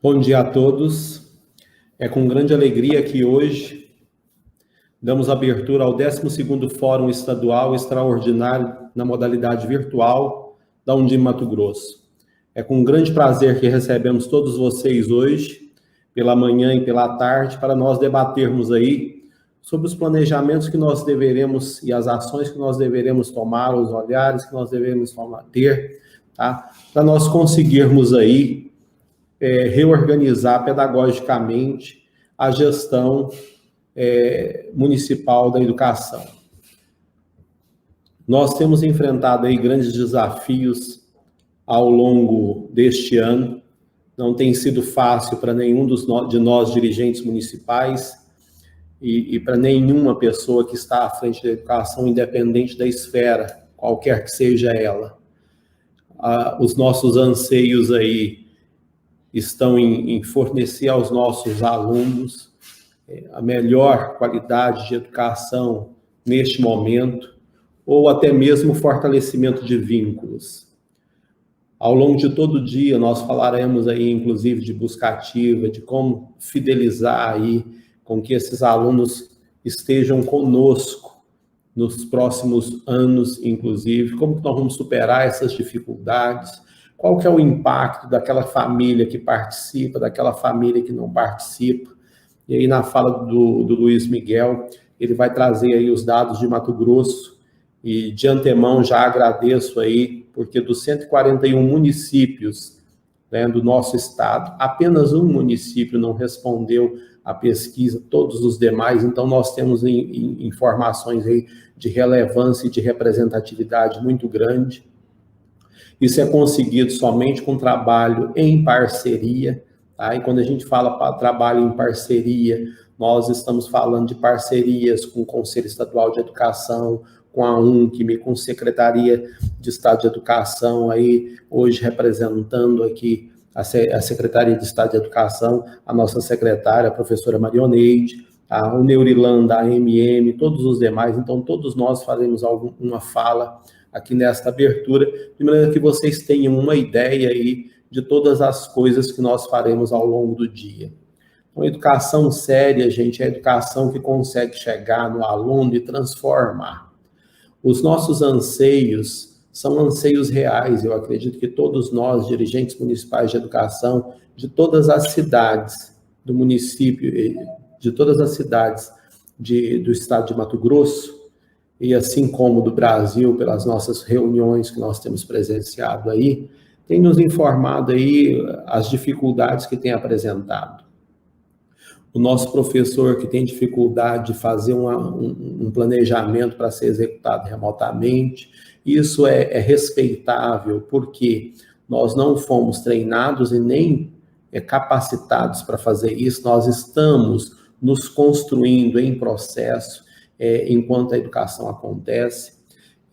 Bom dia a todos. É com grande alegria que hoje damos abertura ao 12º Fórum Estadual Extraordinário na modalidade virtual da Undime Mato Grosso. É com grande prazer que recebemos todos vocês hoje, pela manhã e pela tarde, para nós debatermos aí sobre os planejamentos que nós deveremos e as ações que nós deveremos tomar, os olhares que nós devemos ter, tá? Para nós conseguirmos aí reorganizar pedagogicamente a gestão municipal da educação. Nós temos enfrentado aí grandes desafios ao longo deste ano. Não tem sido fácil para nenhum de nós dirigentes municipais e para nenhuma pessoa que está à frente da educação, independente da esfera, qualquer que seja ela. Os nossos anseios aí estão em fornecer aos nossos alunos a melhor qualidade de educação neste momento, ou até mesmo fortalecimento de vínculos. Ao longo de todo o dia, nós falaremos aí, inclusive, de busca ativa, de como fidelizar aí, com que esses alunos estejam conosco nos próximos anos, inclusive, como que nós vamos superar essas dificuldades, qual que é o impacto daquela família que participa, daquela família que não participa. E aí, na fala do Luiz Miguel, ele vai trazer aí os dados de Mato Grosso, e de antemão já agradeço aí, porque dos 141 municípios, né, do nosso estado, apenas um município não respondeu à pesquisa, todos os demais, então nós temos informações aí de relevância e de representatividade muito grande. Isso é conseguido somente com trabalho em parceria, tá? E quando a gente fala para trabalho em parceria, nós estamos falando de parcerias com o Conselho Estadual de Educação, com a UNCM, com a Secretaria de Estado de Educação, aí hoje representando aqui a Secretaria de Estado de Educação, a nossa secretária, a professora Marioneide, o Neurilan da AMM, todos os demais. Então, todos nós faremos uma fala aqui nesta abertura, de maneira que vocês tenham uma ideia aí de todas as coisas que nós faremos ao longo do dia. Então, educação séria, gente, é a educação que consegue chegar no aluno e transformar. Os nossos anseios são anseios reais. Eu acredito que todos nós, dirigentes municipais de educação, de todas as cidades do município, de todas as cidades do estado de Mato Grosso, e assim como do Brasil, pelas nossas reuniões que nós temos presenciado aí, tem nos informado aí as dificuldades que tem apresentado. O nosso professor que tem dificuldade de fazer um planejamento para ser executado remotamente, isso é respeitável, porque nós não fomos treinados e nem capacitados para fazer isso, nós estamos nos construindo em processo enquanto a educação acontece.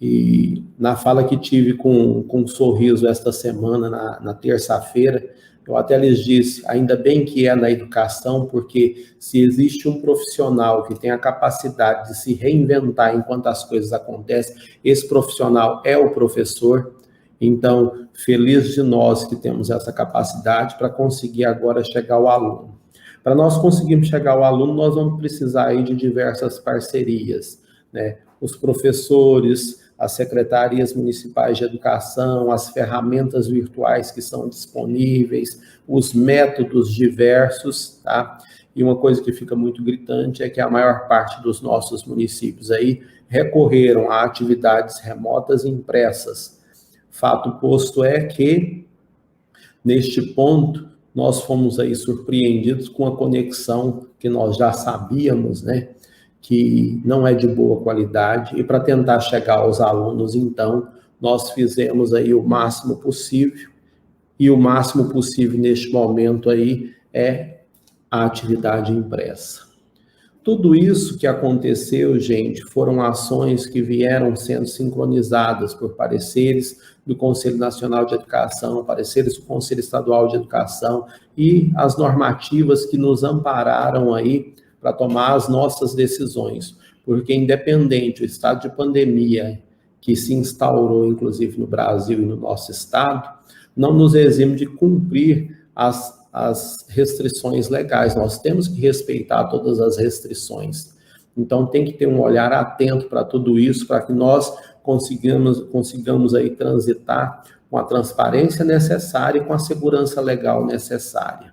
E na fala que tive com um sorriso esta semana, na terça-feira, eu até lhes disse, ainda bem que é na educação, porque se existe um profissional que tem a capacidade de se reinventar enquanto as coisas acontecem, esse profissional é o professor. Então, feliz de nós que temos essa capacidade para conseguir agora chegar ao aluno. Para nós conseguirmos chegar ao aluno, nós vamos precisar aí de diversas parcerias, né? Os professores, as secretarias municipais de educação, as ferramentas virtuais que são disponíveis, os métodos diversos, tá? E uma coisa que fica muito gritante é que a maior parte dos nossos municípios aí recorreram a atividades remotas e impressas. Fato posto é que, neste ponto, nós fomos aí surpreendidos com a conexão que nós já sabíamos, né, que não é de boa qualidade, e para tentar chegar aos alunos, então, nós fizemos aí o máximo possível, e o máximo possível neste momento aí é a atividade impressa. Tudo isso que aconteceu, gente, foram ações que vieram sendo sincronizadas por pareceres do Conselho Nacional de Educação, pareceres do Conselho Estadual de Educação e as normativas que nos ampararam aí para tomar as nossas decisões. Porque independente do estado de pandemia que se instaurou, inclusive no Brasil e no nosso estado, não nos exime de cumprir as restrições legais. Nós temos que respeitar todas as restrições. Então, tem que ter um olhar atento para tudo isso, para que nós consigamos aí transitar com a transparência necessária e com a segurança legal necessária.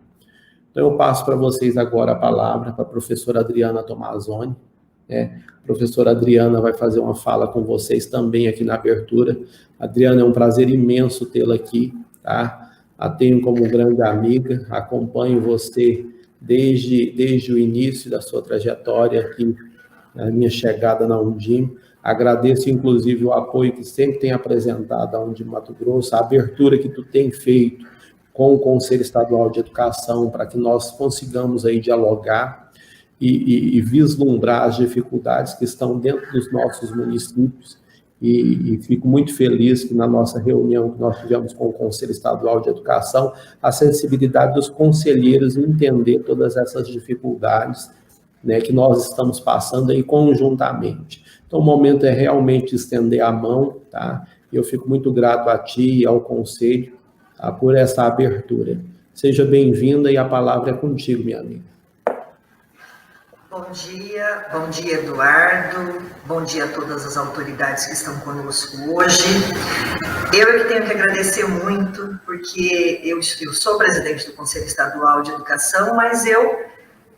Então, eu passo para vocês agora a palavra para a professora Adriana Tomazoni. A professora Adriana vai fazer uma fala com vocês também aqui na abertura. Adriana, é um prazer imenso tê-la aqui, tá? A tenho como grande amiga, acompanho você desde o início da sua trajetória aqui, a minha chegada na Undime. Agradeço, inclusive, o apoio que sempre tem apresentado à Undime Mato Grosso, a abertura que tu tem feito com o Conselho Estadual de Educação, para que nós consigamos aí dialogar e vislumbrar as dificuldades que estão dentro dos nossos municípios. E fico muito feliz que na nossa reunião que nós tivemos com o Conselho Estadual de Educação, a sensibilidade dos conselheiros em entender todas essas dificuldades, né, que nós estamos passando aí conjuntamente. Então, o momento é realmente estender a mão, tá? Eu fico muito grato a ti e ao Conselho, tá, por essa abertura. Seja bem-vinda e a palavra é contigo, minha amiga. Bom dia, Eduardo, bom dia a todas as autoridades que estão conosco hoje. Eu que tenho que agradecer muito, porque eu sou presidente do Conselho Estadual de Educação, mas eu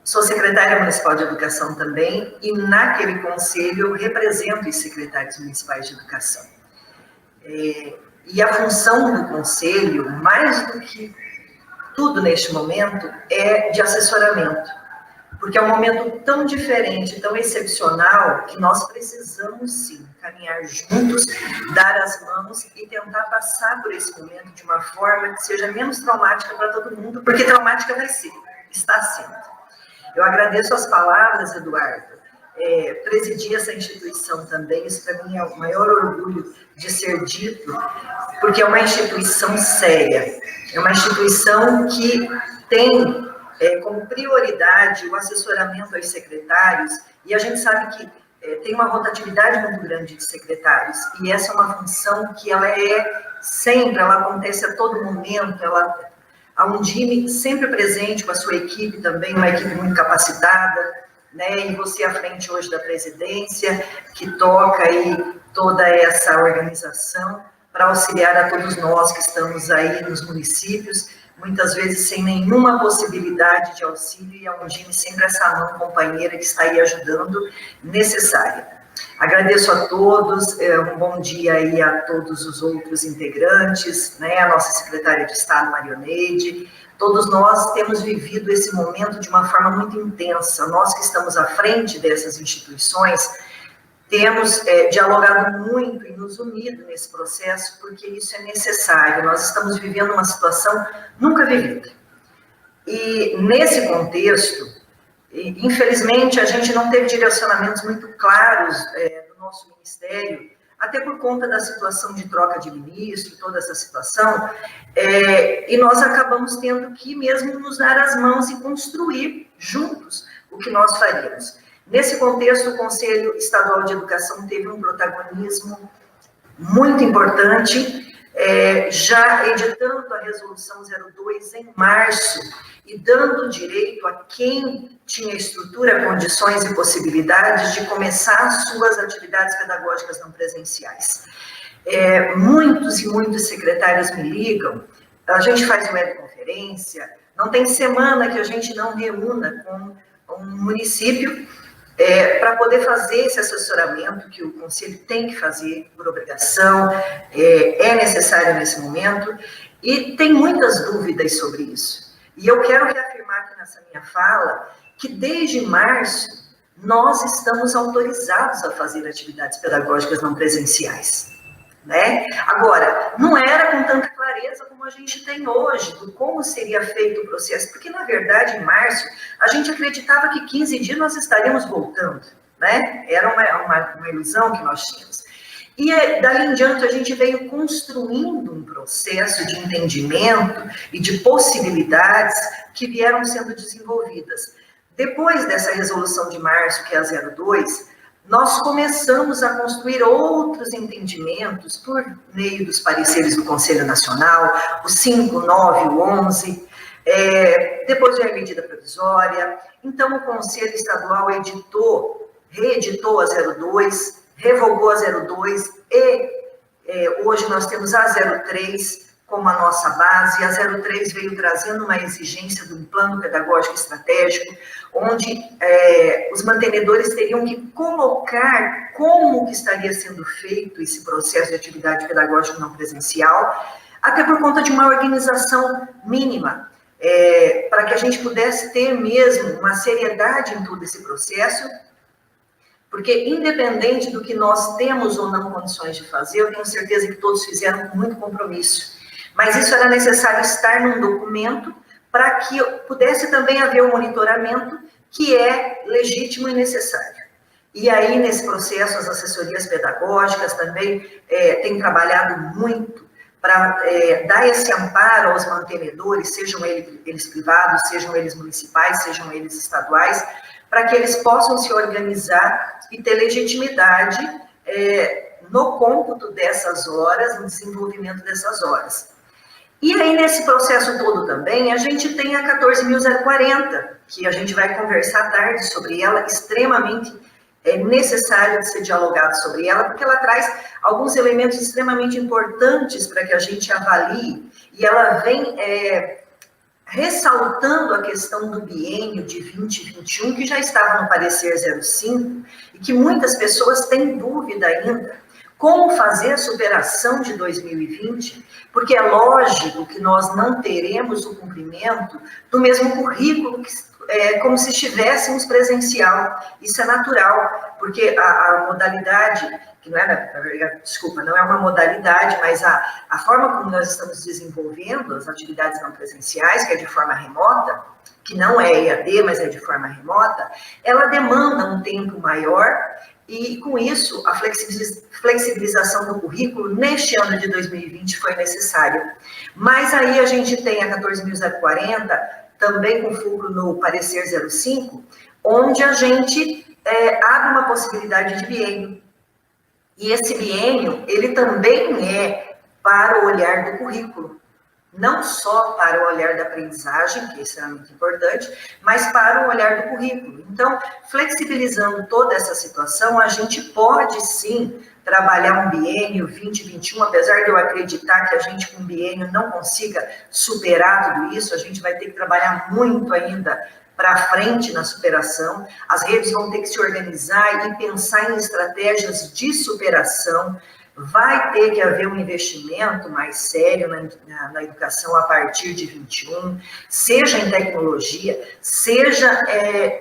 sou secretária municipal de Educação também, e naquele conselho eu represento os secretários municipais de Educação. E a função do conselho, mais do que tudo neste momento, é de assessoramento. Porque é um momento tão diferente, tão excepcional, que nós precisamos, sim, caminhar juntos, dar as mãos e tentar passar por esse momento de uma forma que seja menos traumática para todo mundo, porque traumática vai ser, está sendo. Eu agradeço as palavras, Eduardo. Presidir essa instituição também, isso para mim é o maior orgulho de ser dito, porque é uma instituição séria, é uma instituição que tem como prioridade o assessoramento aos secretários, e a gente sabe que tem uma rotatividade muito grande de secretários, e essa é uma função que ela ela acontece a todo momento, a Undime sempre presente com a sua equipe também, uma equipe muito capacitada, né, e você à frente hoje da presidência, que toca aí toda essa organização para auxiliar a todos nós que estamos aí nos municípios, muitas vezes sem nenhuma possibilidade de auxílio, e a Undime sempre essa mão companheira que está aí ajudando, necessária. Agradeço a todos, um bom dia aí a todos os outros integrantes, né, a nossa secretária de Estado, Marioneide. Todos nós temos vivido esse momento de uma forma muito intensa. Nós que estamos à frente dessas instituições, temos dialogado muito e nos unido nesse processo, porque isso é necessário. Nós estamos vivendo uma situação nunca vivida. E nesse contexto, infelizmente, a gente não teve direcionamentos muito claros do nosso ministério, até por conta da situação de troca de ministro, toda essa situação, e nós acabamos tendo que mesmo nos dar as mãos e construir juntos o que nós faríamos. Nesse contexto, o Conselho Estadual de Educação teve um protagonismo muito importante, já editando a Resolução 02 em março e dando direito a quem tinha estrutura, condições e possibilidades de começar suas atividades pedagógicas não presenciais. Muitos e muitos secretários me ligam, a gente faz webconferência, não tem semana que a gente não reúna com um município para poder fazer esse assessoramento que o Conselho tem que fazer por obrigação, é necessário nesse momento, e tem muitas dúvidas sobre isso. E eu quero reafirmar aqui nessa minha fala que desde março nós estamos autorizados a fazer atividades pedagógicas não presenciais, né? Agora, não era com tanta clareza. clareza como a gente tem hoje, do como seria feito o processo, porque, na verdade, em março, a gente acreditava que 15 dias nós estaríamos voltando, né? Era uma ilusão que nós tínhamos. E daí em diante a gente veio construindo um processo de entendimento e de possibilidades que vieram sendo desenvolvidas. Depois dessa resolução de março, que é a 02, nós começamos a construir outros entendimentos por meio dos pareceres do Conselho Nacional, o 5, 9, o 11, depois veio a medida provisória. Então o Conselho Estadual reeditou a 02, revogou a 02 e hoje nós temos a 03 como a nossa base. A 03 veio trazendo uma exigência de um plano pedagógico estratégico, onde os mantenedores teriam que colocar como que estaria sendo feito esse processo de atividade pedagógica não presencial, até por conta de uma organização mínima, para que a gente pudesse ter mesmo uma seriedade em todo esse processo. Porque, independente do que nós temos ou não condições de fazer, eu tenho certeza que todos fizeram com muito compromisso. Mas isso era necessário estar num documento para que pudesse também haver um monitoramento que é legítimo e necessário. E aí, nesse processo, as assessorias pedagógicas também têm trabalhado muito para dar esse amparo aos mantenedores, sejam eles privados, sejam eles municipais, sejam eles estaduais, para que eles possam se organizar e ter legitimidade no cômputo dessas horas, no desenvolvimento dessas horas. E aí, nesse processo todo também, a gente tem a 14.040, que a gente vai conversar à tarde sobre ela, extremamente necessário de ser dialogado sobre ela, porque ela traz alguns elementos extremamente importantes para que a gente avalie, e ela vem ressaltando a questão do biênio de 2021, que já estava no parecer 05, e que muitas pessoas têm dúvida ainda, como fazer a superação de 2020, porque é lógico que nós não teremos o cumprimento do mesmo currículo, como se estivéssemos presencial. Isso é natural, porque a modalidade, que não é, desculpa, não é uma modalidade, mas a forma como nós estamos desenvolvendo as atividades não presenciais, que é de forma remota, que não é EAD, mas é de forma remota, ela demanda um tempo maior, e com isso a flexibilização do currículo neste ano de 2020 foi necessária. Mas aí a gente tem a 14.040, também com fulcro no parecer 05, onde a gente abre uma possibilidade de biênio. E esse biênio, ele também é para o olhar do currículo. Não só para o olhar da aprendizagem, que é extremamente importante, mas para o olhar do currículo. Então, flexibilizando toda essa situação, a gente pode sim trabalhar um biênio 2021, apesar de eu acreditar que a gente com biênio não consiga superar tudo isso, a gente vai ter que trabalhar muito ainda para frente na superação. As redes vão ter que se organizar e pensar em estratégias de superação. Vai ter que haver um investimento mais sério na educação a partir de 21, seja em tecnologia, seja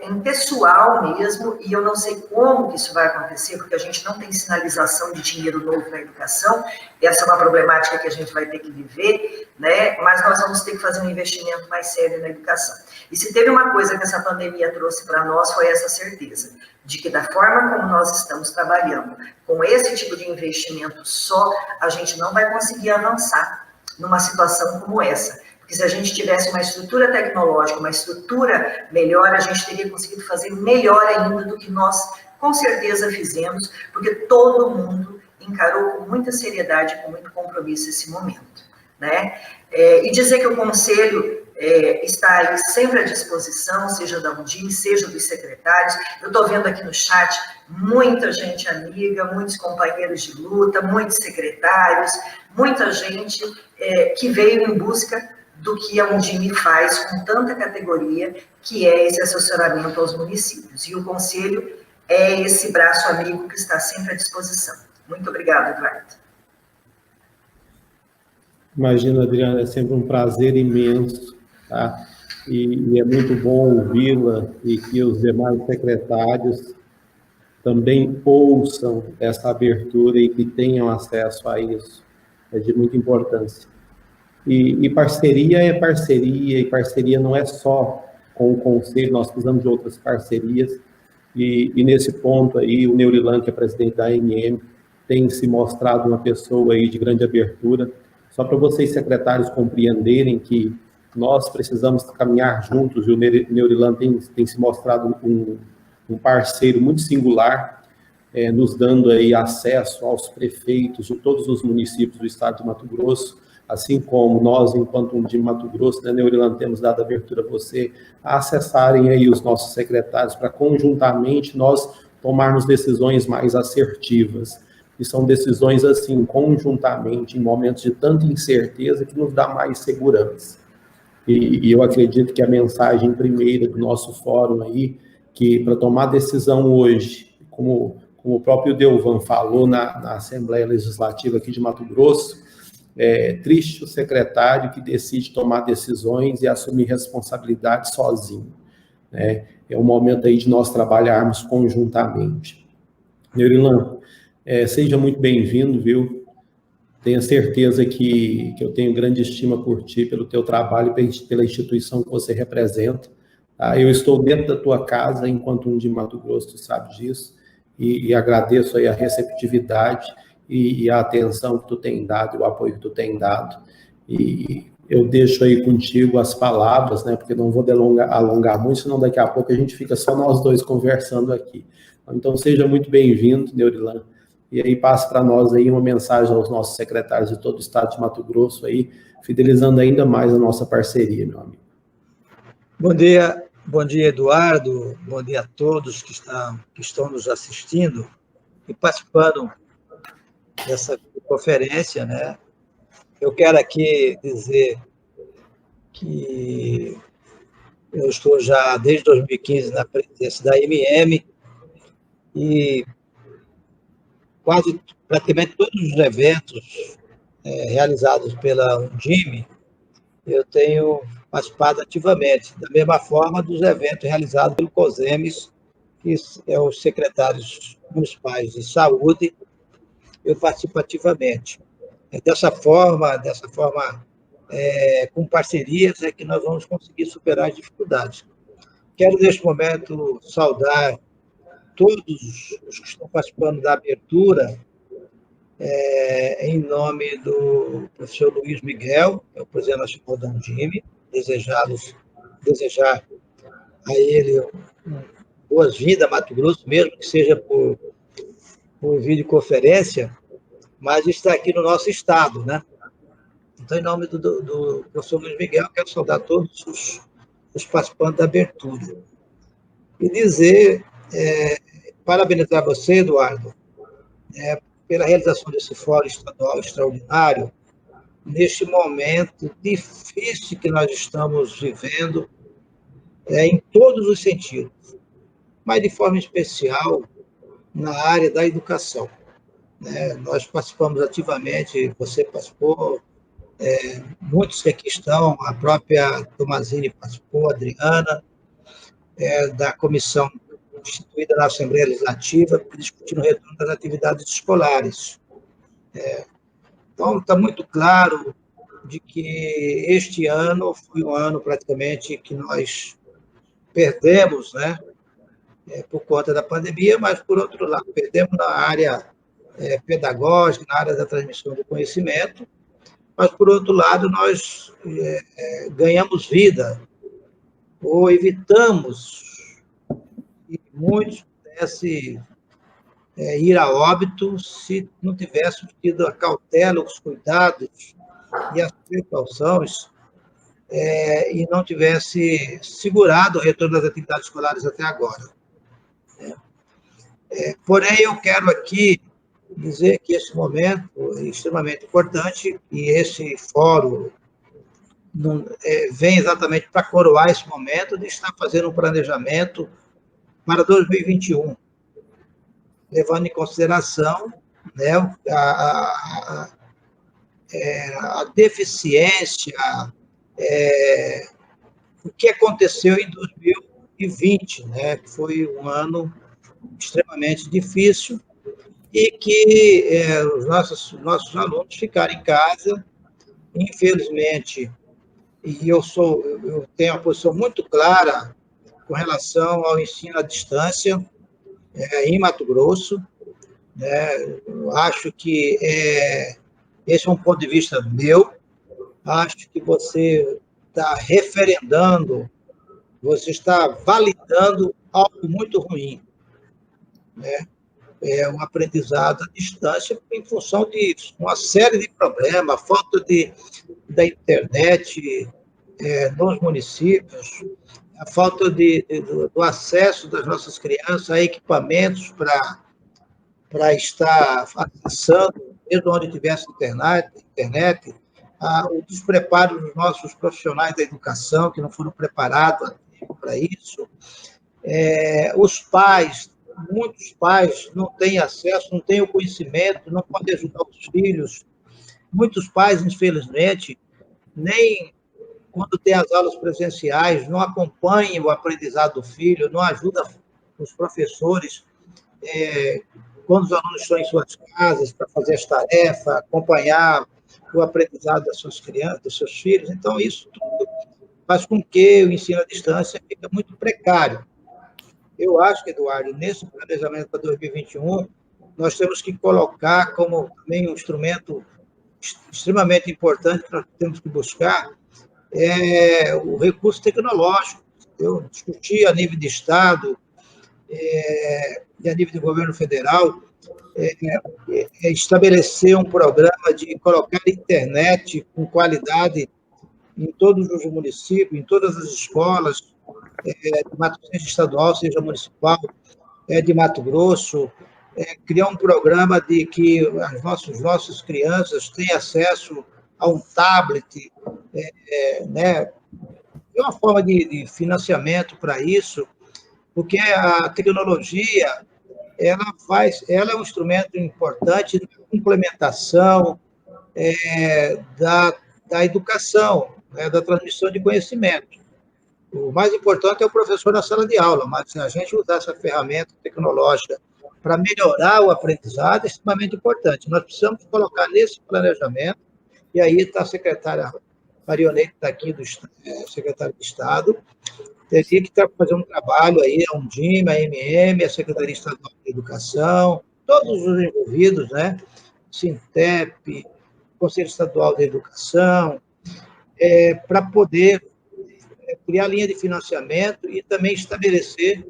em pessoal mesmo, e eu não sei como que isso vai acontecer, porque a gente não tem sinalização de dinheiro novo na educação, essa é uma problemática que a gente vai ter que viver, né? Mas nós vamos ter que fazer um investimento mais sério na educação. E se teve uma coisa que essa pandemia trouxe para nós, foi essa certeza de que da forma como nós estamos trabalhando, com esse tipo de investimento só, a gente não vai conseguir avançar numa situação como essa. Porque se a gente tivesse uma estrutura tecnológica, uma estrutura melhor, a gente teria conseguido fazer melhor ainda do que nós com certeza fizemos, porque todo mundo encarou com muita seriedade, com muito compromisso esse momento, né? E dizer que o Conselho está aí sempre à disposição, seja da Undime, seja dos secretários. Eu estou vendo aqui no chat muita gente amiga, muitos companheiros de luta, muitos secretários, muita gente que veio em busca do que a Undime faz com tanta categoria, que é esse assessoramento aos municípios. E o Conselho é esse braço amigo que está sempre à disposição. Muito obrigada, Eduardo. Imagina, Adriana, é sempre um prazer imenso, tá? E é muito bom ouvi-la e que os demais secretários também ouçam essa abertura e que tenham acesso a isso. É de muita importância. E parceria é parceria, e parceria não é só com o Conselho, nós precisamos de outras parcerias, e nesse ponto aí, o Neurilan, que é presidente da ANM, tem se mostrado uma pessoa aí de grande abertura. Só para vocês, secretários, compreenderem que nós precisamos caminhar juntos, e o Neurilan tem se mostrado um parceiro muito singular, nos dando aí acesso aos prefeitos de todos os municípios do estado de Mato Grosso, assim como nós, enquanto de Mato Grosso, né, Neurilan, temos dado abertura a você a acessarem aí os nossos secretários para conjuntamente nós tomarmos decisões mais assertivas. E são decisões assim, conjuntamente, em momentos de tanta incerteza, que nos dá mais segurança. E eu acredito que a mensagem primeira do nosso fórum aí, que para tomar decisão hoje, como o próprio Delvan falou na Assembleia Legislativa aqui de Mato Grosso, é triste o secretário que decide tomar decisões e assumir responsabilidade sozinho, né? É o momento aí de nós trabalharmos conjuntamente. Neurilan, seja muito bem-vindo, viu? Tenha certeza que eu tenho grande estima por ti, pelo teu trabalho e pela instituição que você representa. Tá? Eu estou dentro da tua casa enquanto um de Mato Grosso, tu sabe disso, e agradeço aí a receptividade e a atenção que tu tem dado, o apoio que tu tem dado. E eu deixo aí contigo as palavras, né, porque não vou alongar muito, senão daqui a pouco a gente fica só nós dois conversando aqui. Então, seja muito bem-vindo, Neurilan. E aí passe para nós aí uma mensagem aos nossos secretários de todo o estado de Mato Grosso, aí, fidelizando ainda mais a nossa parceria, meu amigo. Bom dia, Eduardo. Bom dia a todos que estão nos assistindo e participando dessa conferência, né? Eu quero aqui dizer que eu estou já desde 2015 na presidência da ANM e praticamente todos os eventos realizados pela Undime, eu tenho participado ativamente, da mesma forma dos eventos realizados pelo COSEMES, que é os secretários municipais de saúde, eu participo ativamente. Dessa forma, com parcerias, é que nós vamos conseguir superar as dificuldades. Quero, neste momento, saudar todos os que estão participando da abertura, em nome do professor Luiz Miguel, que é o presidente nacional da Undime, desejar a ele boas-vindas a Mato Grosso, mesmo que seja por videoconferência, mas está aqui no nosso estado, né? Então, em nome do professor Luiz Miguel, quero saudar todos os participantes da abertura. E dizer, parabenizar você, Eduardo, pela realização desse fórum estadual extraordinário, neste momento difícil que nós estamos vivendo, em todos os sentidos, mas de forma especial na área da educação. Nós participamos ativamente, você participou, muitos que aqui estão, a própria Tomazini participou, a Adriana, da comissão instituída na Assembleia Legislativa, discutindo o retorno das atividades escolares. Então, está muito claro de que este ano foi um ano praticamente que nós perdemos, né, por conta da pandemia, mas, por outro lado, perdemos na área pedagógica, na área da transmissão do conhecimento, mas, por outro lado, nós ganhamos vida, ou evitamos que muitos pudessem ir a óbito se não tivéssemos tido a cautela, os cuidados e as precauções e não tivesse segurado o retorno das atividades escolares até agora. Porém, eu quero aqui dizer que esse momento é extremamente importante e esse fórum vem exatamente para coroar esse momento de estar fazendo um planejamento para 2021, levando em consideração, né, a deficiência, o que aconteceu em 2020, né, que foi um ano extremamente difícil e que os nossos alunos ficaram em casa infelizmente, e eu tenho uma posição muito clara com relação ao ensino à distância em Mato Grosso, né? Eu acho que esse é um ponto de vista meu. Acho que você está referendando, você está validando algo muito ruim, né? É um aprendizado à distância em função de uma série de problemas, falta da internet nos municípios, a falta do acesso das nossas crianças a equipamentos para estar acessando, mesmo onde tivesse internet, o despreparo dos nossos profissionais da educação, que não foram preparados para isso. Os pais, muitos pais não têm acesso, não têm o conhecimento, não podem ajudar os filhos. Muitos pais, infelizmente, nem quando tem as aulas presenciais, não acompanham o aprendizado do filho, não ajudam os professores quando os alunos estão em suas casas para fazer as tarefas, acompanhar o aprendizado das suas crianças, dos seus filhos. Então, isso tudo faz com que o ensino à distância fique muito precário. Eu acho que, Eduardo, nesse planejamento para 2021, nós temos que colocar como também um instrumento extremamente importante que nós temos que buscar o recurso tecnológico. Eu discuti a nível de Estado e a nível de governo federal estabelecer um programa de colocar internet com qualidade em todos os municípios, em todas as escolas, seja estadual, seja municipal, de Mato Grosso, criar um programa de que as nossas crianças tenham acesso a um tablet, né? É uma forma de financiamento para isso, porque a tecnologia ela é um instrumento importante na complementação da educação, né, da transmissão de conhecimento. O mais importante é o professor na sala de aula, mas se a gente usar essa ferramenta tecnológica para melhorar o aprendizado, é extremamente importante. Nós precisamos colocar nesse planejamento, e aí está a secretária Marionete, está aqui, secretária de Estado, teria que fazer um trabalho aí, a Undime, a MM, a Secretaria Estadual de Educação, todos os envolvidos, né? Sintep, Conselho Estadual de Educação, para poder criar linha de financiamento e também estabelecer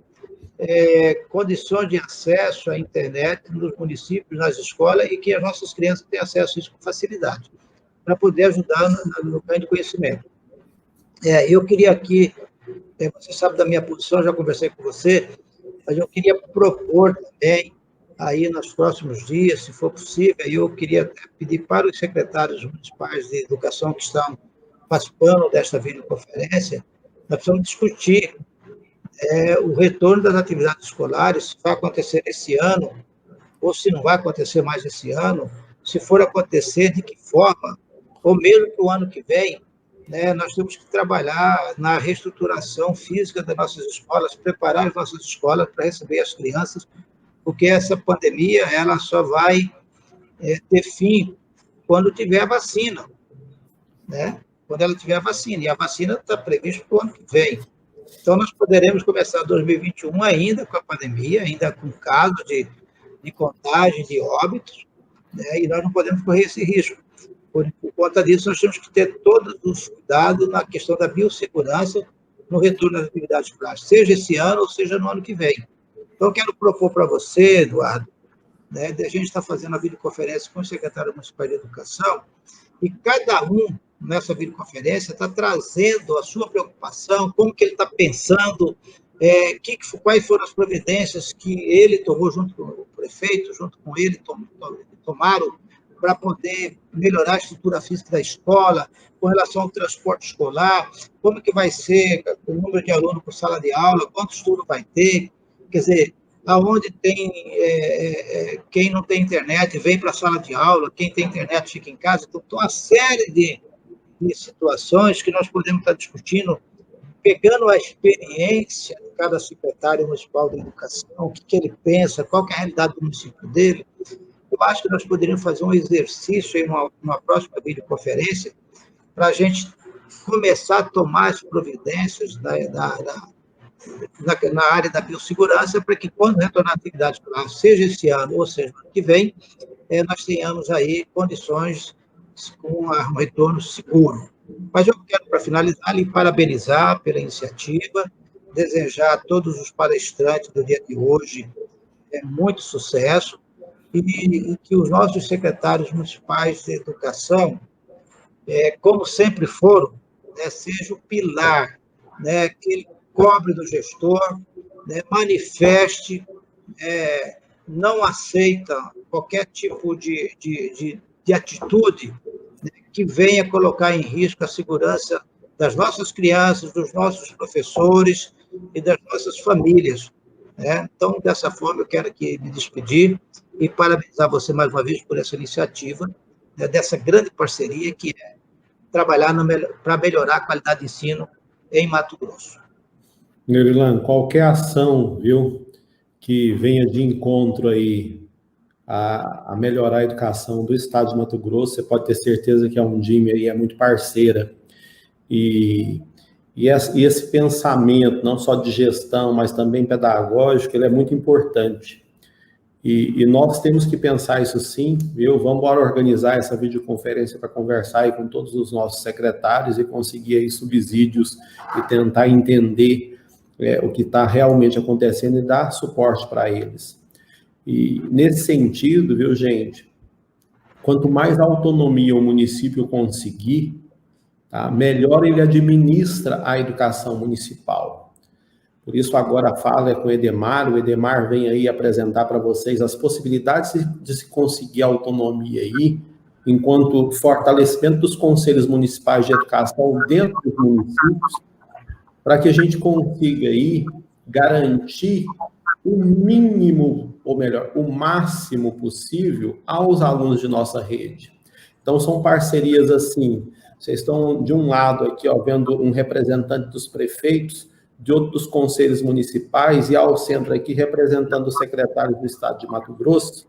condições de acesso à internet nos municípios, nas escolas, e que as nossas crianças tenham acesso a isso com facilidade, para poder ajudar no ganho de conhecimento. Eu queria aqui, você sabe da minha posição, já conversei com você, mas eu queria propor também, aí nos próximos dias, se for possível, eu queria pedir para os secretários municipais de educação que estão participando desta videoconferência, nós precisamos discutir o retorno das atividades escolares, se vai acontecer esse ano, ou se não vai acontecer mais esse ano, se for acontecer, de que forma, ou mesmo que o ano que vem, né, nós temos que trabalhar na reestruturação física das nossas escolas, preparar as nossas escolas para receber as crianças, porque essa pandemia ela só vai ter fim quando tiver a vacina, né? Quando ela tiver a vacina, e a vacina está prevista para o ano que vem. Então, nós poderemos começar 2021 ainda com a pandemia, ainda com casos de contagem, de óbitos, né? E nós não podemos correr esse risco. Por conta disso, nós temos que ter todos os cuidados na questão da biossegurança no retorno das atividades práticas, seja esse ano ou seja no ano que vem. Então, eu quero propor para você, Eduardo, né, a gente está fazendo a videoconferência com o secretário municipal de Educação, e cada um, nessa videoconferência, está trazendo a sua preocupação, como que ele está pensando, quais foram as providências que ele tomou junto com o prefeito, junto com ele, tomaram para poder melhorar a estrutura física da escola, com relação ao transporte escolar, como que vai ser o número de alunos por sala de aula, quantos turnos vai ter, quer dizer, aonde tem quem não tem internet vem para a sala de aula, quem tem internet fica em casa. Então, uma série de situações que nós podemos estar discutindo, pegando a experiência de cada secretário municipal de educação, o que ele pensa, qual que é a realidade do município dele, eu acho que nós poderíamos fazer um exercício em uma próxima videoconferência para a gente começar a tomar as providências na área da biossegurança, para que, quando retornar a atividade escolar, seja esse ano ou seja ano que vem, nós tenhamos aí condições com um retorno seguro. Mas eu quero, para finalizar, lhe parabenizar pela iniciativa, desejar a todos os palestrantes do dia de hoje muito sucesso, e que os nossos secretários municipais de educação, como sempre foram, seja o pilar, que ele cobre do gestor, manifeste, não aceita qualquer tipo de atitude que venha colocar em risco a segurança das nossas crianças, dos nossos professores e das nossas famílias. Então, dessa forma, eu quero aqui me despedir e parabenizar você mais uma vez por essa iniciativa, dessa grande parceria que é trabalhar para melhorar a qualidade de ensino em Mato Grosso. Nerilan, qualquer ação, viu, que venha de encontro aí a melhorar a educação do estado de Mato Grosso, você pode ter certeza que a Undime aí é muito parceira. E esse pensamento, não só de gestão, mas também pedagógico, ele é muito importante. E nós temos que pensar isso sim, viu? Vamos embora organizar essa videoconferência para conversar aí com todos os nossos secretários e conseguir aí subsídios e tentar entender o que está realmente acontecendo e dar suporte para eles. E nesse sentido, viu, gente, quanto mais autonomia o município conseguir, tá, melhor ele administra a educação municipal. Por isso, agora a fala é com o Edemar vem aí apresentar para vocês as possibilidades de se conseguir autonomia aí, enquanto fortalecimento dos conselhos municipais de educação dentro dos municípios, para que a gente consiga aí garantir o mínimo, ou melhor, o máximo possível aos alunos de nossa rede. Então, são parcerias assim, vocês estão de um lado aqui, ó, vendo um representante dos prefeitos, de outro dos conselhos municipais, e ao centro aqui representando o secretário do estado de Mato Grosso,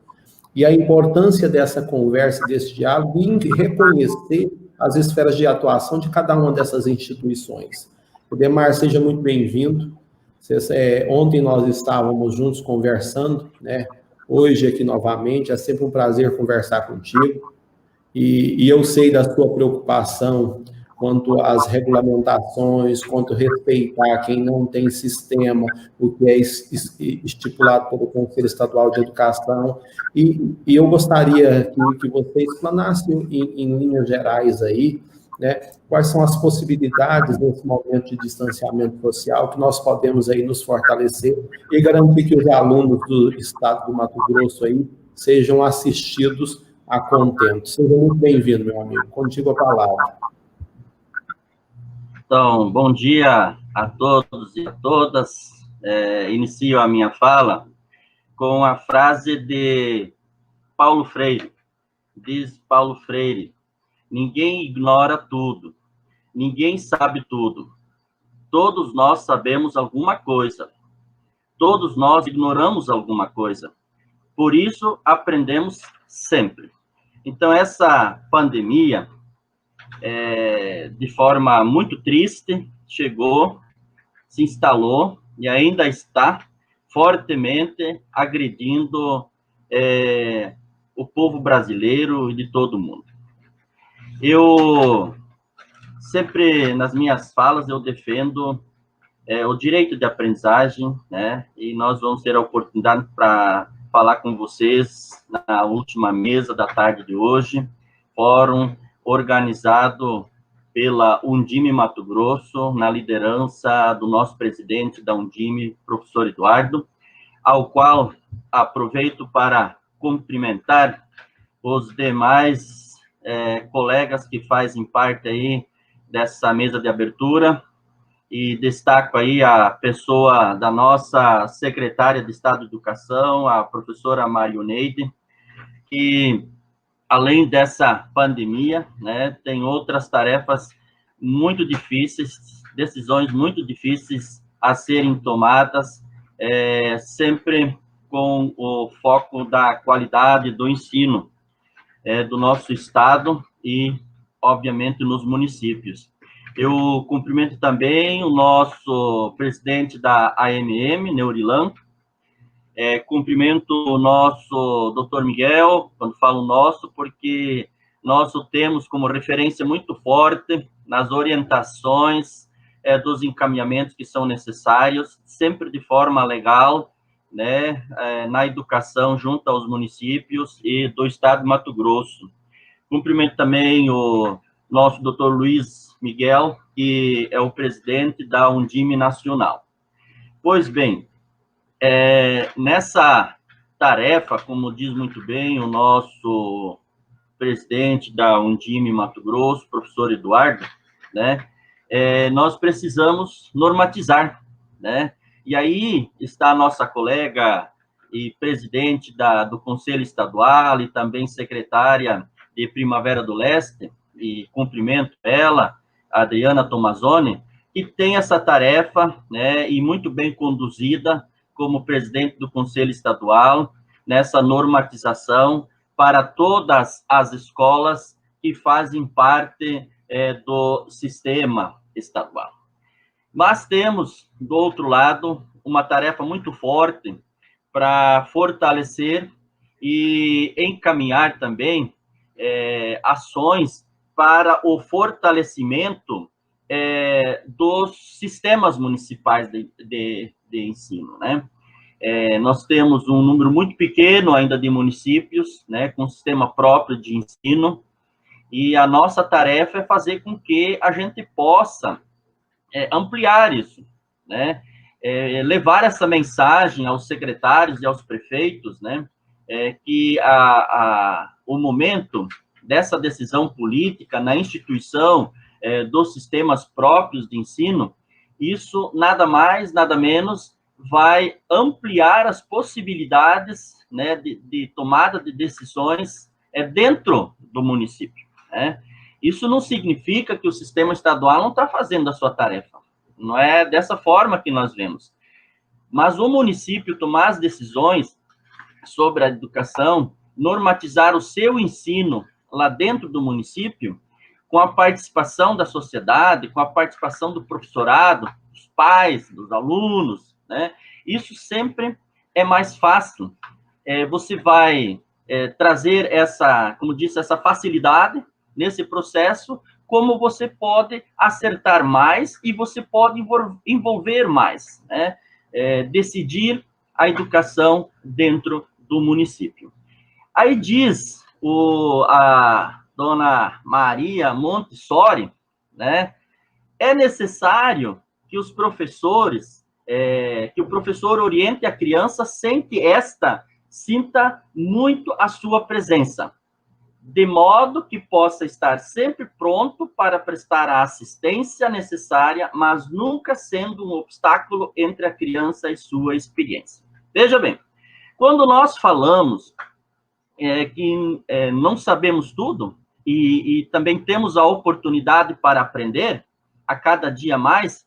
e a importância dessa conversa, desse diálogo, em reconhecer as esferas de atuação de cada uma dessas instituições. Edemar, seja muito bem-vindo. Ontem nós estávamos juntos conversando, né? Hoje aqui novamente, é sempre um prazer conversar contigo, e eu sei da sua preocupação quanto às regulamentações, quanto respeitar quem não tem sistema, o que é estipulado pelo Conselho Estadual de Educação, e eu gostaria que você explanasse em linhas gerais aí, né, quais são as possibilidades nesse momento de distanciamento social que nós podemos aí nos fortalecer e garantir que os alunos do estado do Mato Grosso aí sejam assistidos a contento. Seja muito bem-vindo, meu amigo. Contigo a palavra. Então, bom dia a todos e a todas. Inicio a minha fala com a frase de Paulo Freire. Diz Paulo Freire: ninguém ignora tudo, ninguém sabe tudo. Todos nós sabemos alguma coisa. Todos nós ignoramos alguma coisa. Por isso, aprendemos sempre. Então, essa pandemia, de forma muito triste, chegou, se instalou e ainda está fortemente agredindo o povo brasileiro e de todo mundo. Eu sempre, nas minhas falas, eu defendo o direito de aprendizagem, né? E nós vamos ter a oportunidade para falar com vocês na última mesa da tarde de hoje, fórum organizado pela Undime Mato Grosso, na liderança do nosso presidente da Undime, professor Eduardo, ao qual aproveito para cumprimentar os demais colegas que fazem parte aí dessa mesa de abertura, e destaco aí a pessoa da nossa secretária de Estado de Educação, a professora Marioneide, que, além dessa pandemia, né, tem outras tarefas muito difíceis, decisões muito difíceis a serem tomadas, sempre com o foco da qualidade do ensino do nosso estado e, obviamente, nos municípios. Eu cumprimento também o nosso presidente da AMM, Neurilan, cumprimento o nosso doutor Miguel, quando falo nosso, porque nós o temos como referência muito forte nas orientações dos encaminhamentos que são necessários, sempre de forma legal, né, na educação junto aos municípios e do estado de Mato Grosso. Cumprimento também o nosso doutor Luiz Miguel, que é o presidente da Undime Nacional. Pois bem, nessa tarefa, como diz muito bem o nosso presidente da Undime Mato Grosso, professor Eduardo, né, nós precisamos normatizar, né, e aí está a nossa colega e presidente do Conselho Estadual e também secretária de Primavera do Leste, e cumprimento ela, a Adriana Tomazoni, que tem essa tarefa, né, e muito bem conduzida como presidente do Conselho Estadual, nessa normatização para todas as escolas que fazem parte do sistema estadual. Mas temos, do outro lado, uma tarefa muito forte para fortalecer e encaminhar também ações para o fortalecimento dos sistemas municipais de ensino, né? Nós temos um número muito pequeno ainda de municípios, né, com sistema próprio de ensino, e a nossa tarefa é fazer com que a gente possa ampliar isso, né, levar essa mensagem aos secretários e aos prefeitos, né, que o momento dessa decisão política na instituição dos sistemas próprios de ensino, isso nada mais, nada menos vai ampliar as possibilidades, né, de tomada de decisões dentro do município, né? Isso não significa que o sistema estadual não está fazendo a sua tarefa, não é dessa forma que nós vemos. Mas o município tomar as decisões sobre a educação, normatizar o seu ensino lá dentro do município, com a participação da sociedade, com a participação do professorado, dos pais, dos alunos, né? Isso sempre é mais fácil. Você vai trazer essa, como disse, essa facilidade nesse processo, como você pode acertar mais e você pode envolver mais, né? Decidir a educação dentro do município. Aí diz a dona Maria Montessori, né? É necessário que os professores, que o professor oriente a criança sem que esta sinta muito a sua presença, de modo que possa estar sempre pronto para prestar a assistência necessária, mas nunca sendo um obstáculo entre a criança e sua experiência. Veja bem, quando nós falamos que não sabemos tudo e também temos a oportunidade para aprender a cada dia mais,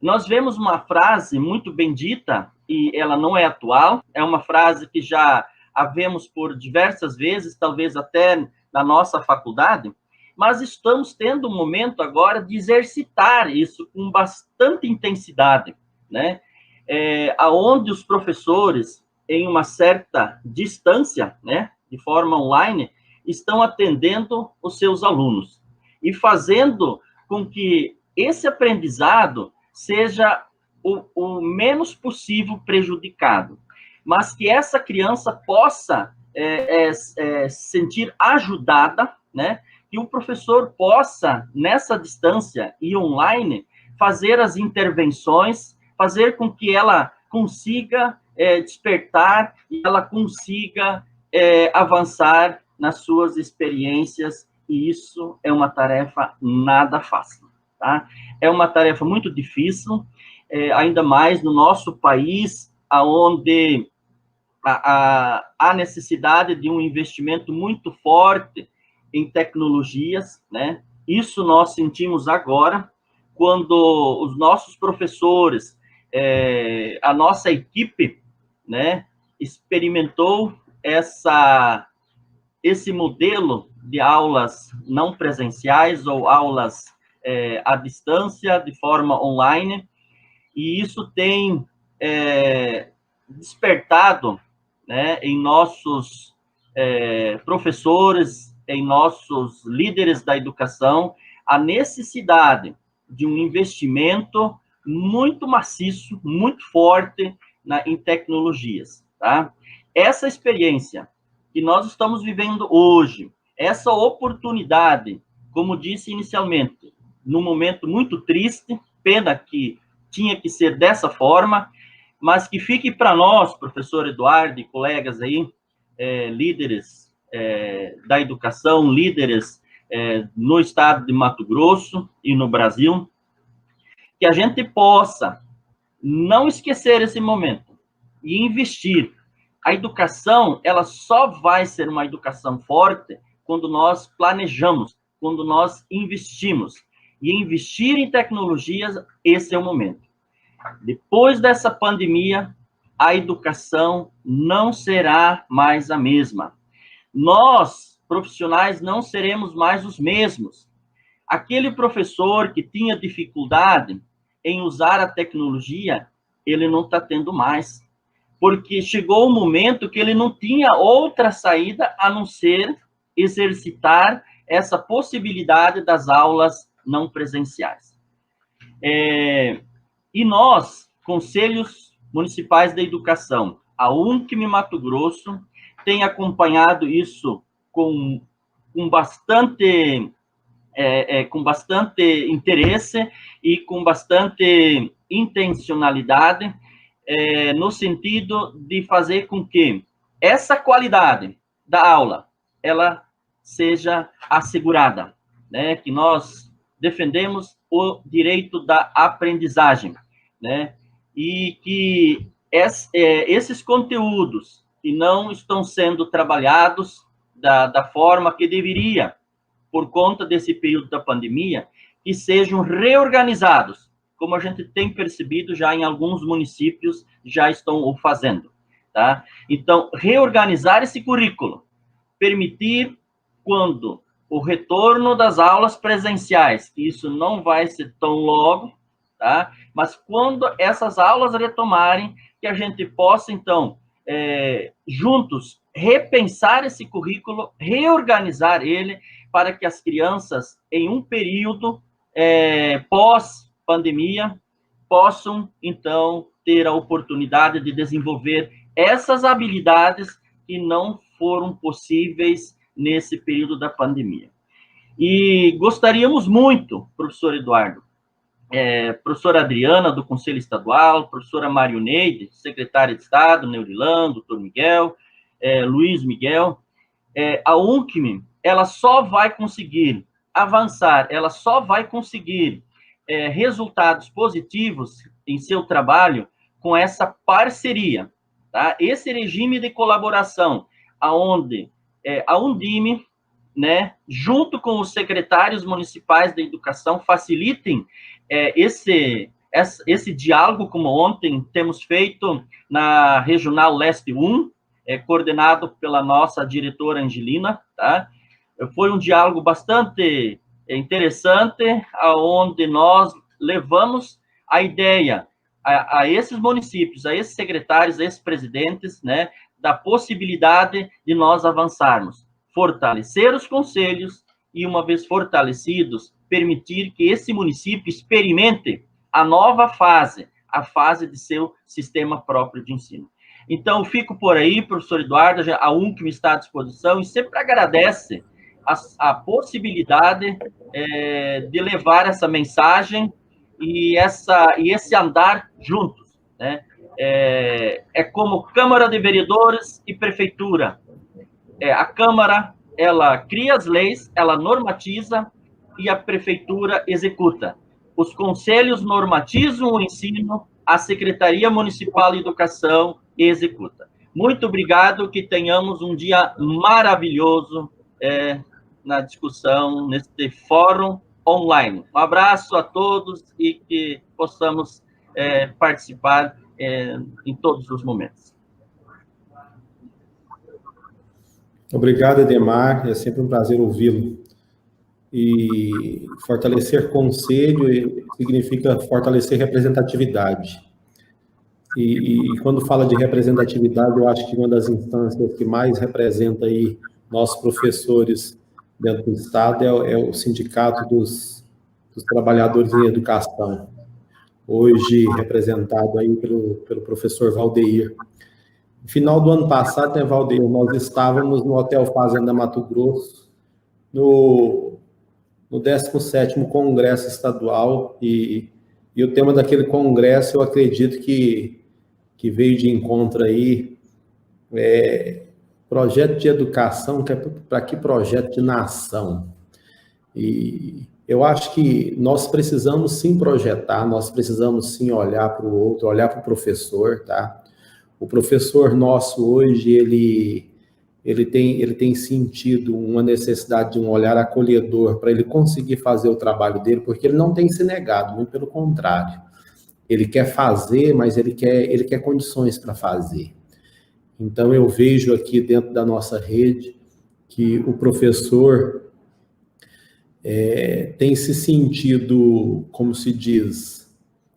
nós vemos uma frase muito bem dita, e ela não é atual, é uma frase que já a vemos por diversas vezes, talvez até na nossa faculdade, mas estamos tendo um momento agora de exercitar isso com bastante intensidade, né? Aonde os professores, em uma certa distância, né, de forma online, estão atendendo os seus alunos e fazendo com que esse aprendizado seja o menos possível prejudicado, mas que essa criança possa se sentir ajudada, né? Que o professor possa, nessa distância e online, fazer as intervenções, fazer com que ela consiga despertar e ela consiga avançar nas suas experiências, e isso é uma tarefa nada fácil, tá? É uma tarefa muito difícil, ainda mais no nosso país, onde há necessidade de um investimento muito forte em tecnologias, né? Isso nós sentimos agora, quando os nossos professores, a nossa equipe, né, experimentou esse modelo de aulas não presenciais ou aulas à distância, de forma online, e isso tem despertado, né, em nossos professores, em nossos líderes da educação, a necessidade de um investimento muito maciço, muito forte em tecnologias, tá? Essa experiência que nós estamos vivendo hoje, essa oportunidade, como disse inicialmente, num momento muito triste, pena que tinha que ser dessa forma, mas que fique para nós, professor Eduardo e colegas aí, líderes da educação, líderes no estado de Mato Grosso e no Brasil, que a gente possa não esquecer esse momento e investir. A educação, ela só vai ser uma educação forte quando nós planejamos, quando nós investimos. E investir em tecnologias, esse é o momento. Depois dessa pandemia, a educação não será mais a mesma. Nós, profissionais, não seremos mais os mesmos. Aquele professor que tinha dificuldade em usar a tecnologia, ele não está tendo mais. Porque chegou o momento que ele não tinha outra saída a não ser exercitar essa possibilidade das aulas não presenciais. E nós, Conselhos Municipais da Educação, a UNCM Mato Grosso, tem acompanhado isso com bastante interesse e com bastante intencionalidade, no sentido de fazer com que essa qualidade da aula, ela seja assegurada, né? Que nós defendemos o direito da aprendizagem, né? E que esses conteúdos que não estão sendo trabalhados da forma que deveria, por conta desse período da pandemia, que sejam reorganizados, como a gente tem percebido já em alguns municípios já estão o fazendo, tá? Então, reorganizar esse currículo, permitir, quando o retorno das aulas presenciais, que isso não vai ser tão logo, tá? Mas quando essas aulas retomarem, que a gente possa, então, juntos, repensar esse currículo, reorganizar ele, para que as crianças, em um período pós-pandemia, possam, então, ter a oportunidade de desenvolver essas habilidades que não foram possíveis nesse período da pandemia. E gostaríamos muito, professor Eduardo, professora Adriana, do Conselho Estadual, professora Marioneide, secretária de Estado, Neurilã, doutor Miguel, Luiz Miguel, a UNCM, ela só vai conseguir avançar, ela só vai conseguir resultados positivos em seu trabalho com essa parceria, tá? Esse regime de colaboração, aonde a Undime, né, junto com os secretários municipais da educação, facilitem esse diálogo, como ontem temos feito na Regional Leste 1, coordenado pela nossa diretora Angelina, tá? Foi um diálogo bastante interessante, onde nós levamos a ideia a esses municípios, a esses secretários, a esses presidentes, né, da possibilidade de nós avançarmos, fortalecer os conselhos e, uma vez fortalecidos, permitir que esse município experimente a nova fase, a fase de seu sistema próprio de ensino. Então, fico por aí, professor Eduardo, a UNCM está à disposição e sempre agradece a possibilidade de levar essa mensagem e esse andar juntos, né? Como Câmara de Vereadores e Prefeitura. A Câmara, ela cria as leis, ela normatiza e a Prefeitura executa. Os conselhos normatizam o ensino, a Secretaria Municipal de Educação executa. Muito obrigado, que tenhamos um dia maravilhoso na discussão, neste fórum online. Um abraço a todos e que possamos participar em todos os momentos. Obrigado, Edemar, é sempre um prazer ouvi-lo. E fortalecer conselho significa fortalecer representatividade. E quando fala de representatividade, eu acho que uma das instâncias que mais representa aí nossos professores dentro do Estado é o Sindicato dos Trabalhadores em Educação, hoje representado aí pelo professor Valdeir. No final do ano passado, né, Valdeir, nós estávamos no Hotel Fazenda Mato Grosso, no 17º Congresso Estadual, e o tema daquele congresso, eu acredito que veio de encontro aí, projeto de educação, para que projeto de nação? E eu acho que nós precisamos sim projetar, nós precisamos sim olhar para o outro, olhar para o professor, tá? O professor nosso hoje, ele tem sentido uma necessidade de um olhar acolhedor para ele conseguir fazer o trabalho dele, porque ele não tem se negado, muito pelo contrário. Ele quer fazer, mas ele quer condições para fazer. Então, eu vejo aqui dentro da nossa rede que o professor tem se sentido, como se diz,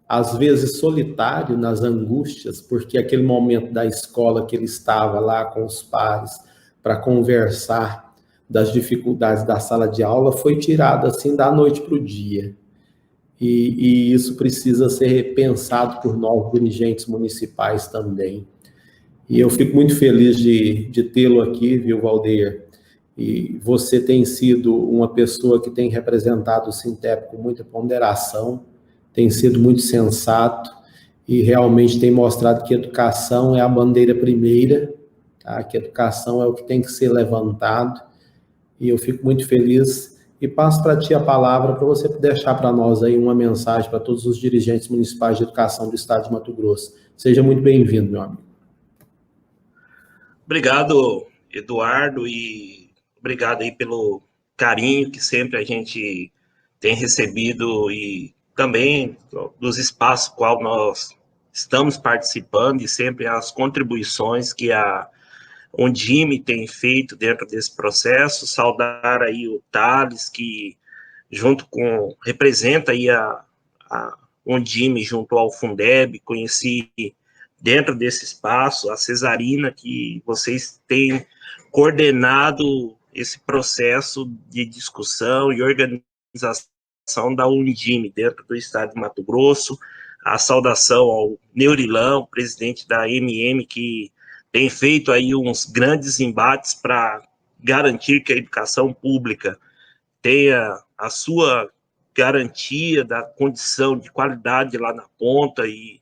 às vezes solitário nas angústias, porque aquele momento da escola que ele estava lá com os pares para conversar das dificuldades da sala de aula foi tirado assim da noite para o dia. E isso precisa ser repensado por nós, dirigentes municipais também. E eu fico muito feliz de tê-lo aqui, viu, Valdeir? E você tem sido uma pessoa que tem representado o Sintep com muita ponderação, tem sido muito sensato e realmente tem mostrado que educação é a bandeira primeira, tá? Que educação é o que tem que ser levantado. E eu fico muito feliz e passo para ti a palavra para você deixar para nós aí uma mensagem para todos os dirigentes municipais de educação do Estado de Mato Grosso. Seja muito bem-vindo, meu amigo. Obrigado, Eduardo, e obrigado aí pelo carinho que sempre a gente tem recebido e também dos espaços qual nós estamos participando e sempre as contribuições que a Undime tem feito dentro desse processo. Saudar aí o Thales, que representa aí a Undime junto ao Fundeb, conheci dentro desse espaço, a Cesarina, que vocês têm coordenado esse processo de discussão e organização da Undime dentro do estado de Mato Grosso. A saudação ao Neurilão, presidente da MM, que tem feito aí uns grandes embates para garantir que a educação pública tenha a sua garantia da condição de qualidade lá na ponta e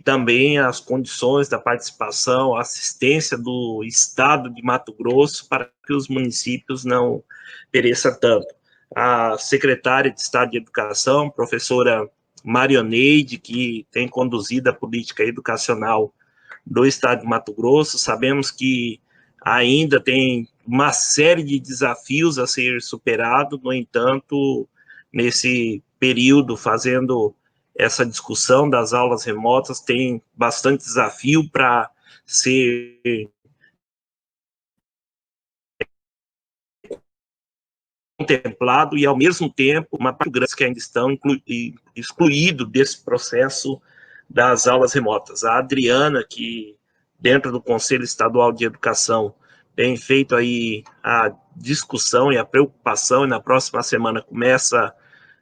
também as condições da participação, assistência do Estado de Mato Grosso para que os municípios não pereçam tanto. A secretária de Estado de Educação, professora Marioneide, que tem conduzido a política educacional do Estado de Mato Grosso, sabemos que ainda tem uma série de desafios a ser superado, no entanto, nesse período, fazendo essa discussão das aulas remotas, tem bastante desafio para ser contemplado e, ao mesmo tempo, uma parte grande que ainda estão excluídos desse processo das aulas remotas. A Adriana, que dentro do Conselho Estadual de Educação tem feito aí a discussão e a preocupação, e na próxima semana começa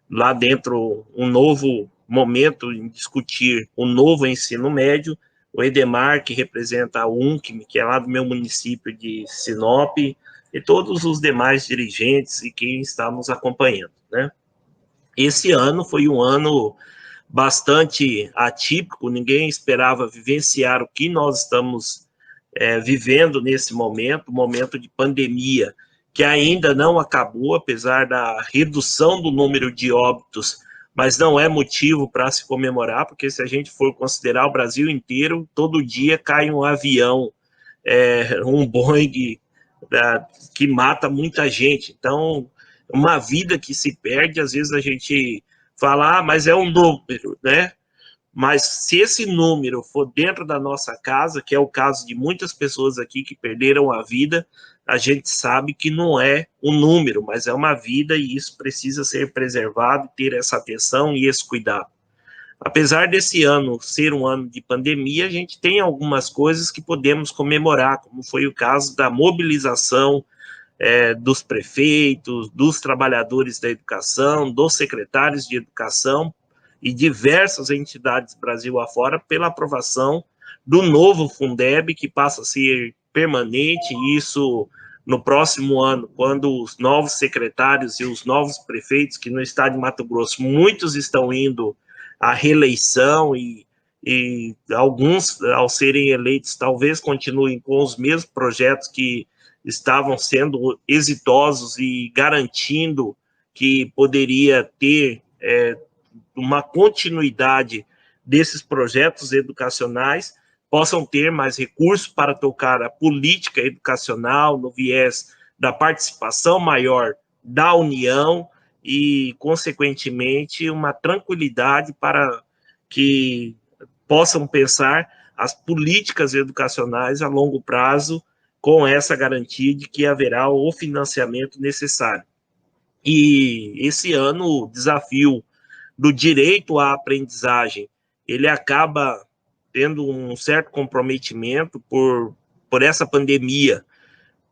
lá dentro um novo momento em discutir o novo ensino médio. O Edemar, que representa a UNCM, que é lá do meu município de Sinop, e todos os demais dirigentes e quem está nos acompanhando, né? Esse ano foi um ano bastante atípico, ninguém esperava vivenciar o que nós estamos vivendo nesse momento de pandemia, que ainda não acabou, apesar da redução do número de óbitos, mas não é motivo para se comemorar, porque se a gente for considerar o Brasil inteiro, todo dia cai um avião, um Boeing, que mata muita gente. Então, uma vida que se perde, às vezes a gente fala, mas é um número, né? mas se esse número for dentro da nossa casa, que é o caso de muitas pessoas aqui que perderam a vida, a gente sabe que não é um número, mas é uma vida e isso precisa ser preservado, ter essa atenção e esse cuidado. Apesar desse ano ser um ano de pandemia, a gente tem algumas coisas que podemos comemorar, como foi o caso da mobilização dos prefeitos, dos trabalhadores da educação, dos secretários de educação e diversas entidades Brasil afora pela aprovação do novo Fundeb, que passa a ser permanente, e isso no próximo ano, quando os novos secretários e os novos prefeitos, que no estado de Mato Grosso, muitos estão indo à reeleição e alguns, ao serem eleitos, talvez continuem com os mesmos projetos que estavam sendo exitosos e garantindo que poderia ter uma continuidade desses projetos educacionais, possam ter mais recursos para tocar a política educacional no viés da participação maior da União e, consequentemente, uma tranquilidade para que possam pensar as políticas educacionais a longo prazo com essa garantia de que haverá o financiamento necessário. E esse ano o desafio do direito à aprendizagem, ele acaba tendo um certo comprometimento por essa pandemia,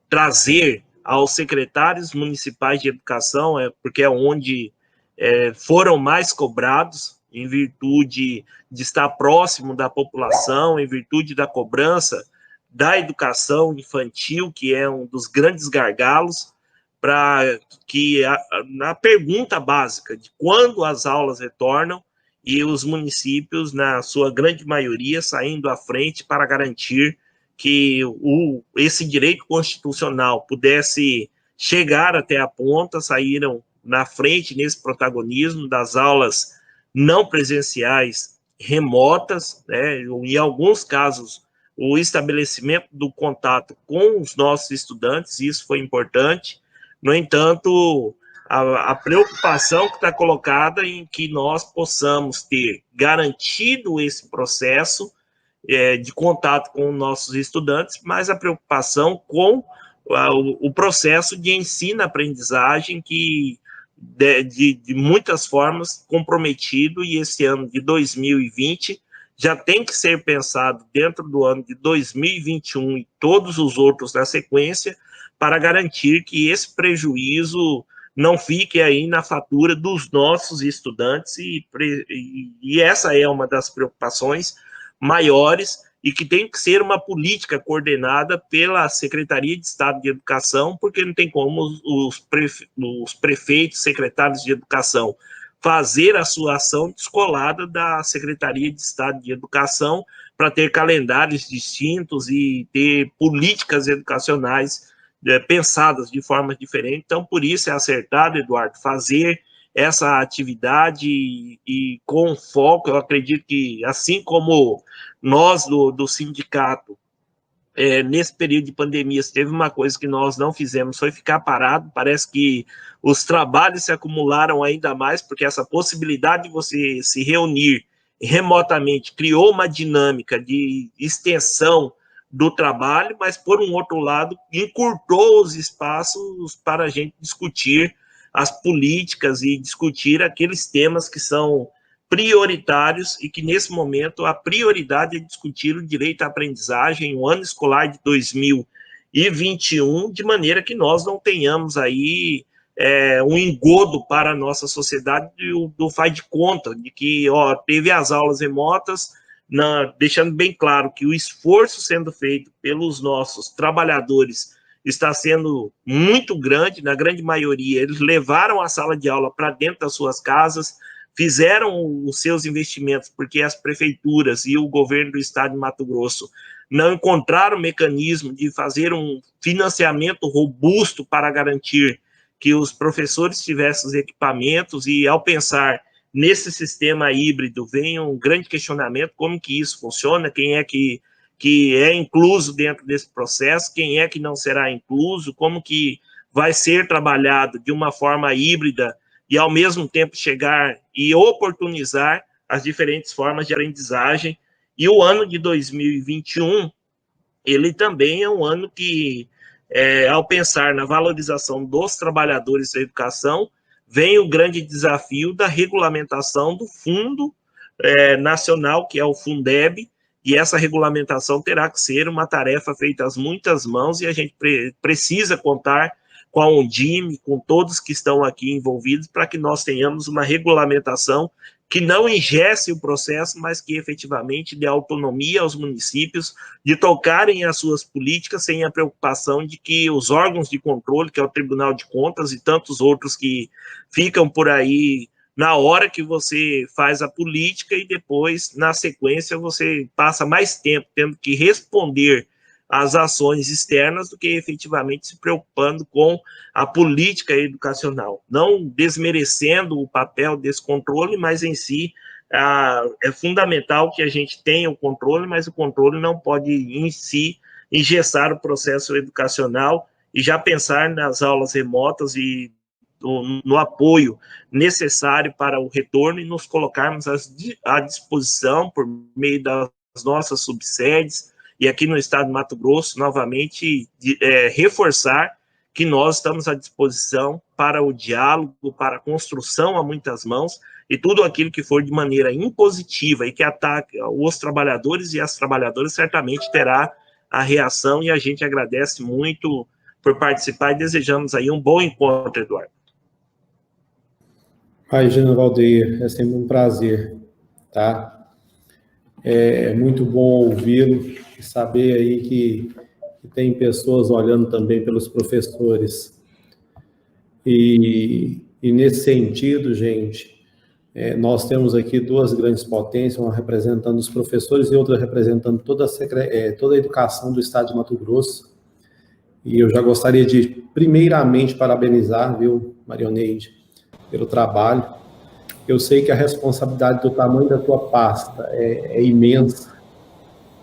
trazer aos secretários municipais de educação, porque é onde foram mais cobrados, em virtude de estar próximo da população, em virtude da cobrança da educação infantil, que é um dos grandes gargalos, para que na pergunta básica de quando as aulas retornam, e os municípios, na sua grande maioria, saindo à frente para garantir que esse direito constitucional pudesse chegar até a ponta, saíram na frente nesse protagonismo das aulas não presenciais remotas, né? Em alguns casos, o estabelecimento do contato com os nossos estudantes, isso foi importante. No entanto, a preocupação que está colocada em que nós possamos ter garantido esse processo de contato com nossos estudantes, mas a preocupação com o processo de ensino-aprendizagem que, de muitas formas, comprometido, e esse ano de 2020 já tem que ser pensado dentro do ano de 2021 e todos os outros na sequência, para garantir que esse prejuízo não fique aí na fatura dos nossos estudantes, e essa é uma das preocupações maiores, e que tem que ser uma política coordenada pela Secretaria de Estado de Educação, porque não tem como os prefeitos, secretários de Educação, fazer a sua ação descolada da Secretaria de Estado de Educação, para ter calendários distintos e ter políticas educacionais pensadas de forma diferente. Então, por isso é acertado, Eduardo, fazer essa atividade e com foco. Eu acredito que, assim como nós do sindicato, nesse período de pandemia, teve uma coisa que nós não fizemos, foi ficar parado. Parece que os trabalhos se acumularam ainda mais, porque essa possibilidade de você se reunir remotamente criou uma dinâmica de extensão do trabalho, mas, por um outro lado, encurtou os espaços para a gente discutir as políticas e discutir aqueles temas que são prioritários e que, nesse momento, a prioridade é discutir o direito à aprendizagem, o ano escolar de 2021, de maneira que nós não tenhamos aí um engodo para a nossa sociedade do faz de conta, de que teve as aulas remotas, deixando bem claro que o esforço sendo feito pelos nossos trabalhadores está sendo muito grande. Na grande maioria, eles levaram a sala de aula para dentro das suas casas, fizeram os seus investimentos, porque as prefeituras e o governo do estado de Mato Grosso não encontraram mecanismo de fazer um financiamento robusto para garantir que os professores tivessem os equipamentos, e, ao pensar nesse sistema híbrido, vem um grande questionamento: como que isso funciona, quem é que é incluso dentro desse processo, quem é que não será incluso, como que vai ser trabalhado de uma forma híbrida e, ao mesmo tempo, chegar e oportunizar as diferentes formas de aprendizagem. E o ano de 2021, ele também é um ano que, ao pensar na valorização dos trabalhadores da educação, vem o grande desafio da regulamentação do Fundo Nacional, que é o Fundeb, e essa regulamentação terá que ser uma tarefa feita às muitas mãos, e a gente precisa contar com a Undime, com todos que estão aqui envolvidos, para que nós tenhamos uma regulamentação que não engesse o processo, mas que efetivamente dê autonomia aos municípios de tocarem as suas políticas sem a preocupação de que os órgãos de controle, que é o Tribunal de Contas e tantos outros que ficam por aí na hora que você faz a política e depois, na sequência, você passa mais tempo tendo que responder às ações externas do que efetivamente se preocupando com a política educacional, não desmerecendo o papel desse controle, mas em si é fundamental que a gente tenha o controle, mas o controle não pode em si engessar o processo educacional e já pensar nas aulas remotas e no apoio necessário para o retorno e nos colocarmos à disposição por meio das nossas subsedes, e aqui no estado de Mato Grosso, novamente, reforçar que nós estamos à disposição para o diálogo, para a construção a muitas mãos, e tudo aquilo que for de maneira impositiva e que ataque os trabalhadores e as trabalhadoras, certamente terá a reação, e a gente agradece muito por participar e desejamos aí um bom encontro, Eduardo. Imagina, Valdeir, é sempre um prazer, tá? É muito bom ouvi-lo e saber aí que tem pessoas olhando também pelos professores. E nesse sentido, gente, nós temos aqui duas grandes potências, uma representando os professores e outra representando toda a educação do estado de Mato Grosso. E eu já gostaria de, primeiramente, parabenizar, viu, Marioneide, pelo trabalho. Eu sei que a responsabilidade do tamanho da tua pasta é imensa,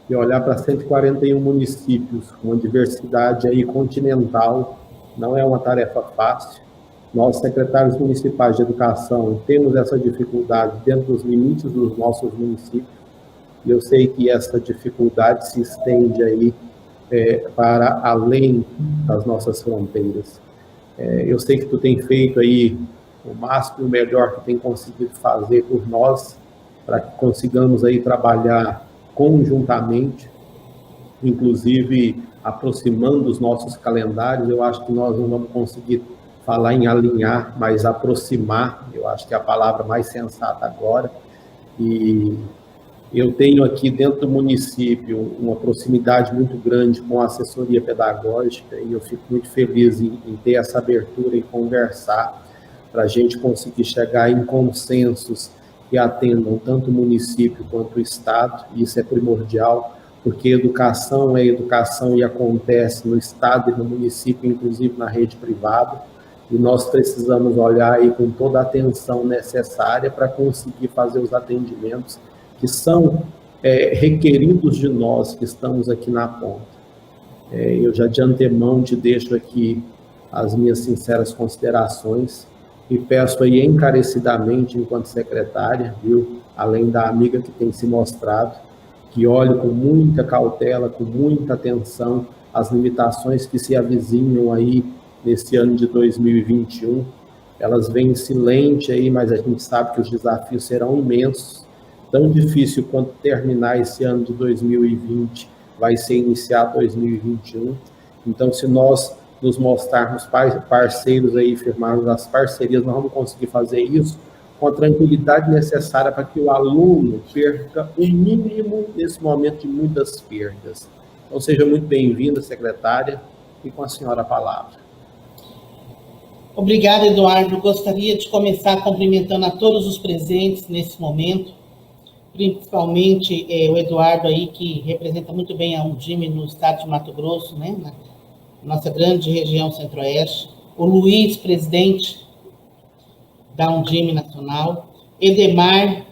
e olhar para 141 municípios, com uma diversidade aí continental, não é uma tarefa fácil. Nós, secretários municipais de educação, temos essa dificuldade dentro dos limites dos nossos municípios, e eu sei que essa dificuldade se estende aí para além das nossas fronteiras. Eu sei que tu tem feito aí o máximo e o melhor que tem conseguido fazer por nós, para que consigamos aí trabalhar conjuntamente, inclusive aproximando os nossos calendários. Eu acho que nós não vamos conseguir falar em alinhar, mas aproximar, eu acho que é a palavra mais sensata agora. E eu tenho aqui dentro do município uma proximidade muito grande com a assessoria pedagógica, e eu fico muito feliz em ter essa abertura e conversar, para a gente conseguir chegar em consensos que atendam tanto o município quanto o estado. Isso é primordial, porque educação é educação e acontece no estado e no município, inclusive na rede privada, e nós precisamos olhar aí com toda a atenção necessária para conseguir fazer os atendimentos que são requeridos de nós que estamos aqui na ponta. Eu já de antemão te deixo aqui as minhas sinceras considerações, e peço aí encarecidamente, enquanto secretária, viu, além da amiga que tem se mostrado, que olhe com muita cautela, com muita atenção, as limitações que se avizinham aí nesse ano de 2021. Elas vêm silente aí, mas a gente sabe que os desafios serão imensos. Tão difícil quanto terminar esse ano de 2020, vai ser iniciar 2021. Então, se nós nos mostrarmos parceiros aí, firmarmos as parcerias, nós vamos conseguir fazer isso com a tranquilidade necessária para que o aluno perca o mínimo nesse momento de muitas perdas. Então, seja muito bem-vinda, secretária, e com a senhora a palavra. Obrigada, Eduardo. Gostaria de começar cumprimentando a todos os presentes nesse momento, principalmente o Eduardo aí, que representa muito bem a Undime no estado de Mato Grosso, né, na nossa grande região centro-oeste, o Luiz, presidente da Undime Nacional, Edemar,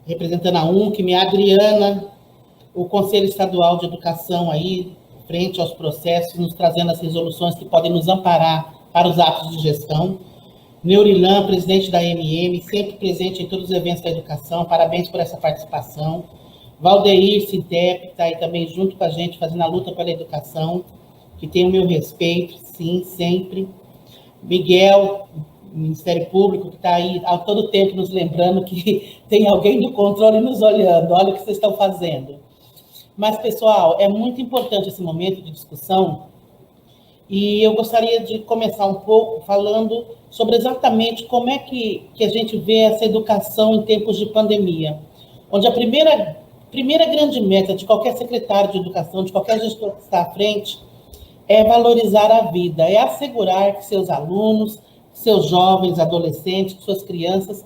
representando a UNCM, a Adriana, o Conselho Estadual de Educação aí, frente aos processos, nos trazendo as resoluções que podem nos amparar para os atos de gestão, Neurilan, presidente da AMM, sempre presente em todos os eventos da educação, parabéns por essa participação. Valdeir Sintep, que está aí também junto com a gente, fazendo a luta pela educação, que tem o meu respeito, sim, sempre. Miguel, Ministério Público, que está aí a todo tempo nos lembrando que tem alguém do controle nos olhando, olha o que vocês estão fazendo. Mas, pessoal, é muito importante esse momento de discussão, e eu gostaria de começar um pouco falando sobre exatamente como é que a gente vê essa educação em tempos de pandemia, onde a primeira grande meta de qualquer secretário de educação, de qualquer gestor que está à frente, é valorizar a vida, é assegurar que seus alunos, seus jovens, adolescentes, suas crianças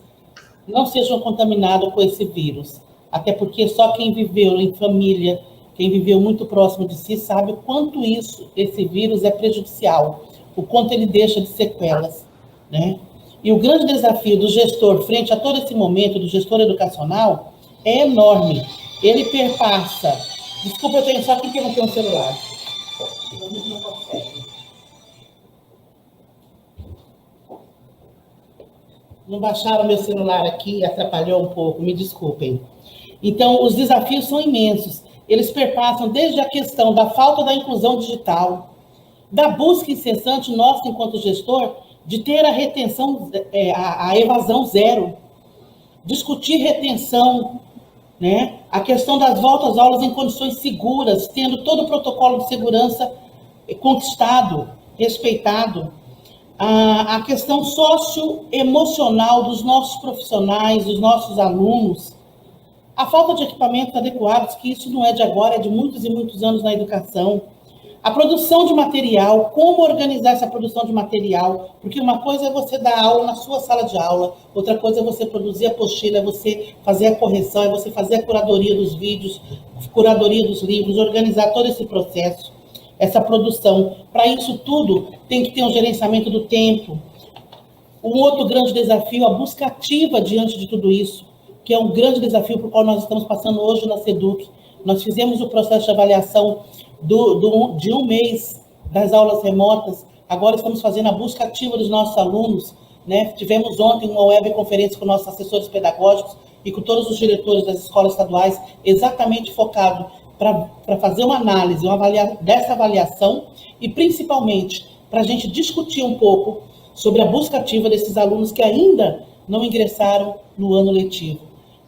não sejam contaminados com esse vírus. Até porque só quem viveu em família, quem viveu muito próximo de si, sabe o quanto esse vírus é prejudicial, o quanto ele deixa de sequelas, né? E o grande desafio do gestor, frente a todo esse momento, do gestor educacional, é enorme. Ele perpassa... Desculpa, eu tenho só que interromper um celular. Não consegue. Não baixaram meu celular aqui, atrapalhou um pouco, me desculpem. Então, os desafios são imensos. Eles perpassam desde a questão da falta da inclusão digital, da busca incessante nossa, enquanto gestor, de ter a retenção, a evasão zero, discutir retenção, né? A questão das voltas às aulas em condições seguras, tendo todo o protocolo de segurança conquistado, respeitado, a questão socioemocional dos nossos profissionais, dos nossos alunos, a falta de equipamentos adequados, que isso não é de agora, é de muitos e muitos anos na educação, a produção de material, como organizar essa produção de material, porque uma coisa é você dar aula na sua sala de aula, outra coisa é você produzir a apostila, é você fazer a correção, é você fazer a curadoria dos vídeos, curadoria dos livros, organizar todo esse processo, essa produção. Para isso tudo, tem que ter um gerenciamento do tempo. Um outro grande desafio, a busca ativa diante de tudo isso, que é um grande desafio para o qual nós estamos passando hoje na SEDUC. Nós fizemos o processo de avaliação de um mês das aulas remotas, agora estamos fazendo a busca ativa dos nossos alunos, né? Tivemos ontem uma webconferência com nossos assessores pedagógicos e com todos os diretores das escolas estaduais, exatamente focado para fazer uma análise dessa avaliação e, principalmente, para a gente discutir um pouco sobre a busca ativa desses alunos que ainda não ingressaram no ano letivo,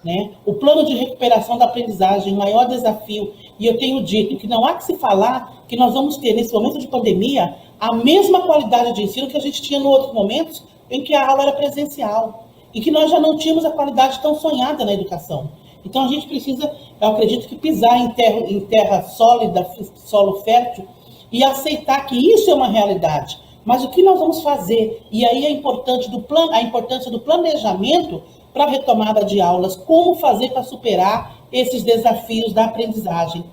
né? O plano de recuperação da aprendizagem, o maior desafio, e eu tenho dito que não há que se falar que nós vamos ter, nesse momento de pandemia, a mesma qualidade de ensino que a gente tinha em outros momentos em que a aula era presencial, e que nós já não tínhamos a qualidade tão sonhada na educação. Então, a gente precisa, eu acredito que pisar em terra sólida, solo fértil, e aceitar que isso é uma realidade. Mas o que nós vamos fazer? E aí a importância do planejamento para a retomada de aulas, como fazer para superar esses desafios da aprendizagem,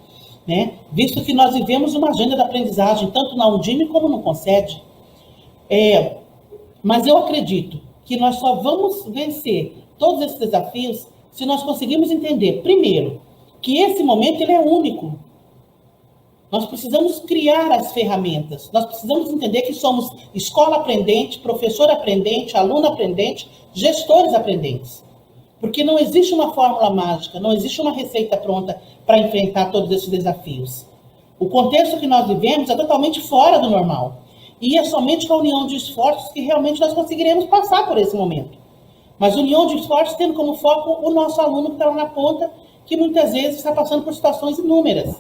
né? Visto que nós vivemos uma agenda da aprendizagem, tanto na Undime como no Concede. Mas eu acredito que nós só vamos vencer todos esses desafios se nós conseguirmos entender, primeiro, que esse momento ele é único. Nós precisamos criar as ferramentas, nós precisamos entender que somos escola aprendente, professor aprendente, aluno aprendente, gestores aprendentes. Porque não existe uma fórmula mágica, não existe uma receita pronta para enfrentar todos esses desafios. O contexto que nós vivemos é totalmente fora do normal. E é somente com a união de esforços que realmente nós conseguiremos passar por esse momento. Mas união de esforços tendo como foco o nosso aluno que está lá na ponta, que muitas vezes está passando por situações inúmeras,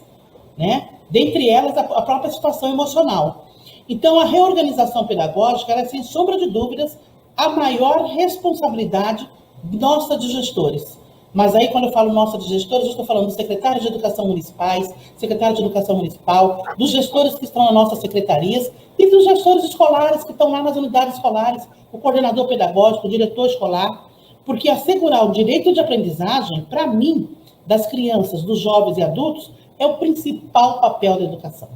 né? Dentre elas, a própria situação emocional. Então, a reorganização pedagógica é, sem sombra de dúvidas, a maior responsabilidade nossa de gestores. Mas aí, quando eu falo nossa de gestores, eu estou falando dos secretários de educação municipais, secretário de educação municipal, dos gestores que estão nas nossas secretarias e dos gestores escolares que estão lá nas unidades escolares, o coordenador pedagógico, o diretor escolar, porque assegurar o direito de aprendizagem, para mim, das crianças, dos jovens e adultos, é o principal papel da educação.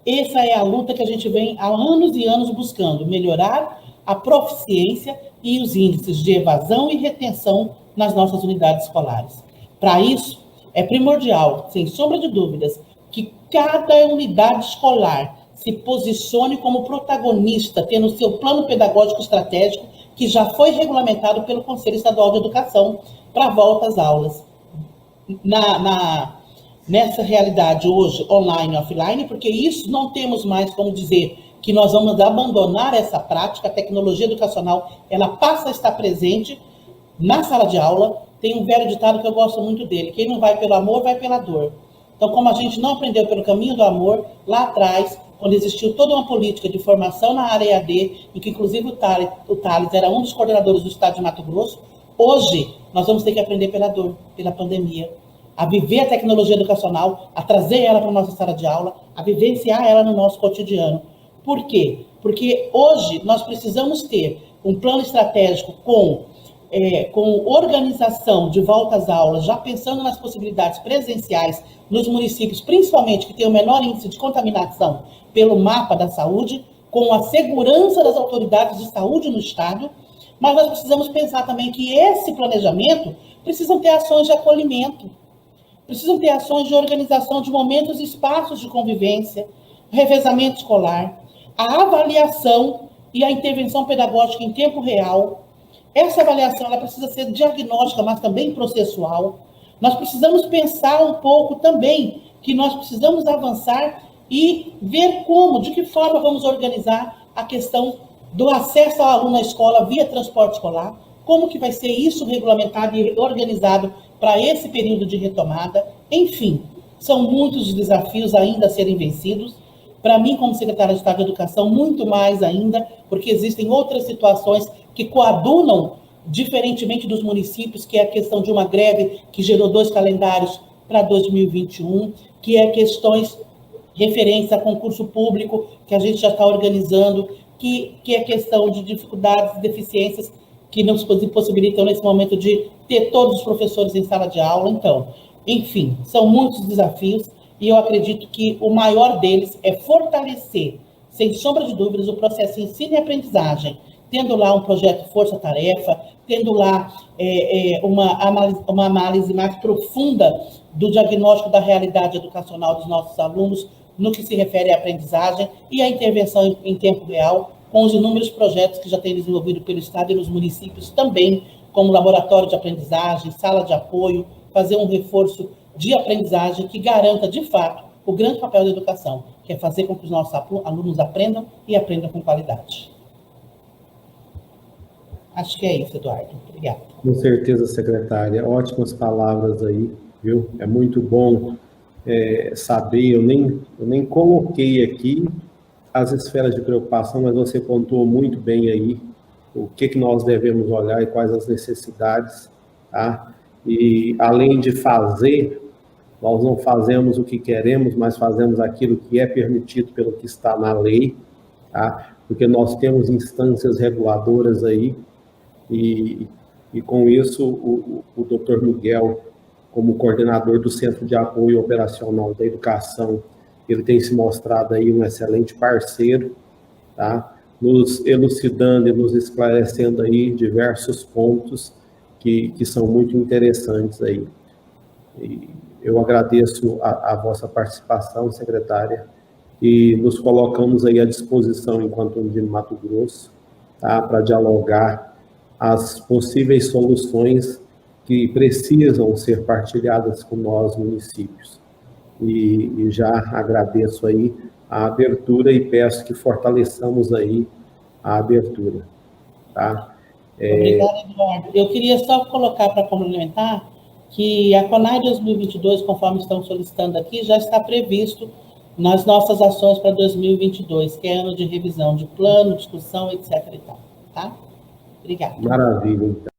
Essa é a luta que a gente vem há anos e anos buscando, melhorar a proficiência e os índices de evasão e retenção nas nossas unidades escolares. Para isso, é primordial, sem sombra de dúvidas, que cada unidade escolar se posicione como protagonista, tendo seu plano pedagógico estratégico que já foi regulamentado pelo Conselho Estadual de Educação para volta às aulas. Nessa realidade hoje, online e offline, porque isso não temos mais como dizer que nós vamos abandonar essa prática, a tecnologia educacional, ela passa a estar presente na sala de aula. Tem um velho ditado que eu gosto muito dele: quem não vai pelo amor, vai pela dor. Então, como a gente não aprendeu pelo caminho do amor, lá atrás, quando existiu toda uma política de formação na área EAD, em que inclusive o Thales era um dos coordenadores do estado de Mato Grosso, hoje nós vamos ter que aprender pela dor, pela pandemia, a viver a tecnologia educacional, a trazer ela para a nossa sala de aula, a vivenciar ela no nosso cotidiano. Por quê? Porque hoje nós precisamos ter um plano estratégico com organização de volta às aulas, já pensando nas possibilidades presenciais nos municípios, principalmente que tem o menor índice de contaminação pelo mapa da saúde, com a segurança das autoridades de saúde no estado, mas nós precisamos pensar também que esse planejamento precisam ter ações de acolhimento, precisam ter ações de organização de momentos e espaços de convivência, revezamento escolar, a avaliação e a intervenção pedagógica em tempo real. Essa avaliação ela precisa ser diagnóstica, mas também processual. Nós precisamos pensar um pouco também que nós precisamos avançar e ver de que forma vamos organizar a questão do acesso ao aluno à escola via transporte escolar, como que vai ser isso regulamentado e organizado para esse período de retomada. Enfim, são muitos desafios ainda a serem vencidos. Para mim, como secretária de Estado de Educação, muito mais ainda, porque existem outras situações que coadunam, diferentemente dos municípios, que é a questão de uma greve que gerou 2 calendários para 2021, que é questões referentes a concurso público, que a gente já está organizando, que é questão de dificuldades e deficiências que não se possibilitam nesse momento de ter todos os professores em sala de aula. Então, enfim, são muitos desafios, e eu acredito que o maior deles é fortalecer, sem sombra de dúvidas, o processo de ensino e aprendizagem, tendo lá um projeto força-tarefa, tendo lá uma análise mais profunda do diagnóstico da realidade educacional dos nossos alunos, no que se refere à aprendizagem, e a intervenção em tempo real, com os inúmeros projetos que já têm desenvolvido pelo Estado e nos municípios também, como laboratório de aprendizagem, sala de apoio, fazer um reforço de aprendizagem que garanta, de fato, o grande papel da educação, que é fazer com que os nossos alunos aprendam e aprendam com qualidade. Acho que é isso, Eduardo. Obrigada. Com certeza, secretária. Ótimas palavras aí, viu? É muito bom saber. Eu nem coloquei aqui as esferas de preocupação, mas você pontuou muito bem aí o que nós devemos olhar e quais as necessidades, tá? E, além de fazer, nós não fazemos o que queremos, mas fazemos aquilo que é permitido pelo que está na lei, tá? Porque nós temos instâncias reguladoras aí, e com isso, o Dr. Miguel, como coordenador do Centro de Apoio Operacional da Educação, ele tem se mostrado aí um excelente parceiro, tá? Nos elucidando e nos esclarecendo aí diversos pontos que são muito interessantes aí. E eu agradeço a vossa participação, secretária, e nos colocamos aí à disposição, enquanto Undime Mato Grosso, tá? Para dialogar as possíveis soluções que precisam ser partilhadas com nós, municípios. E já agradeço aí a abertura e peço que fortaleçamos aí a abertura, tá? Obrigada, Eduardo. Eu queria só colocar para complementar que a CONAI 2022, conforme estão solicitando aqui, já está previsto nas nossas ações para 2022, que é ano de revisão de plano, discussão, etc. e tal, tá? Obrigada. Maravilha, então.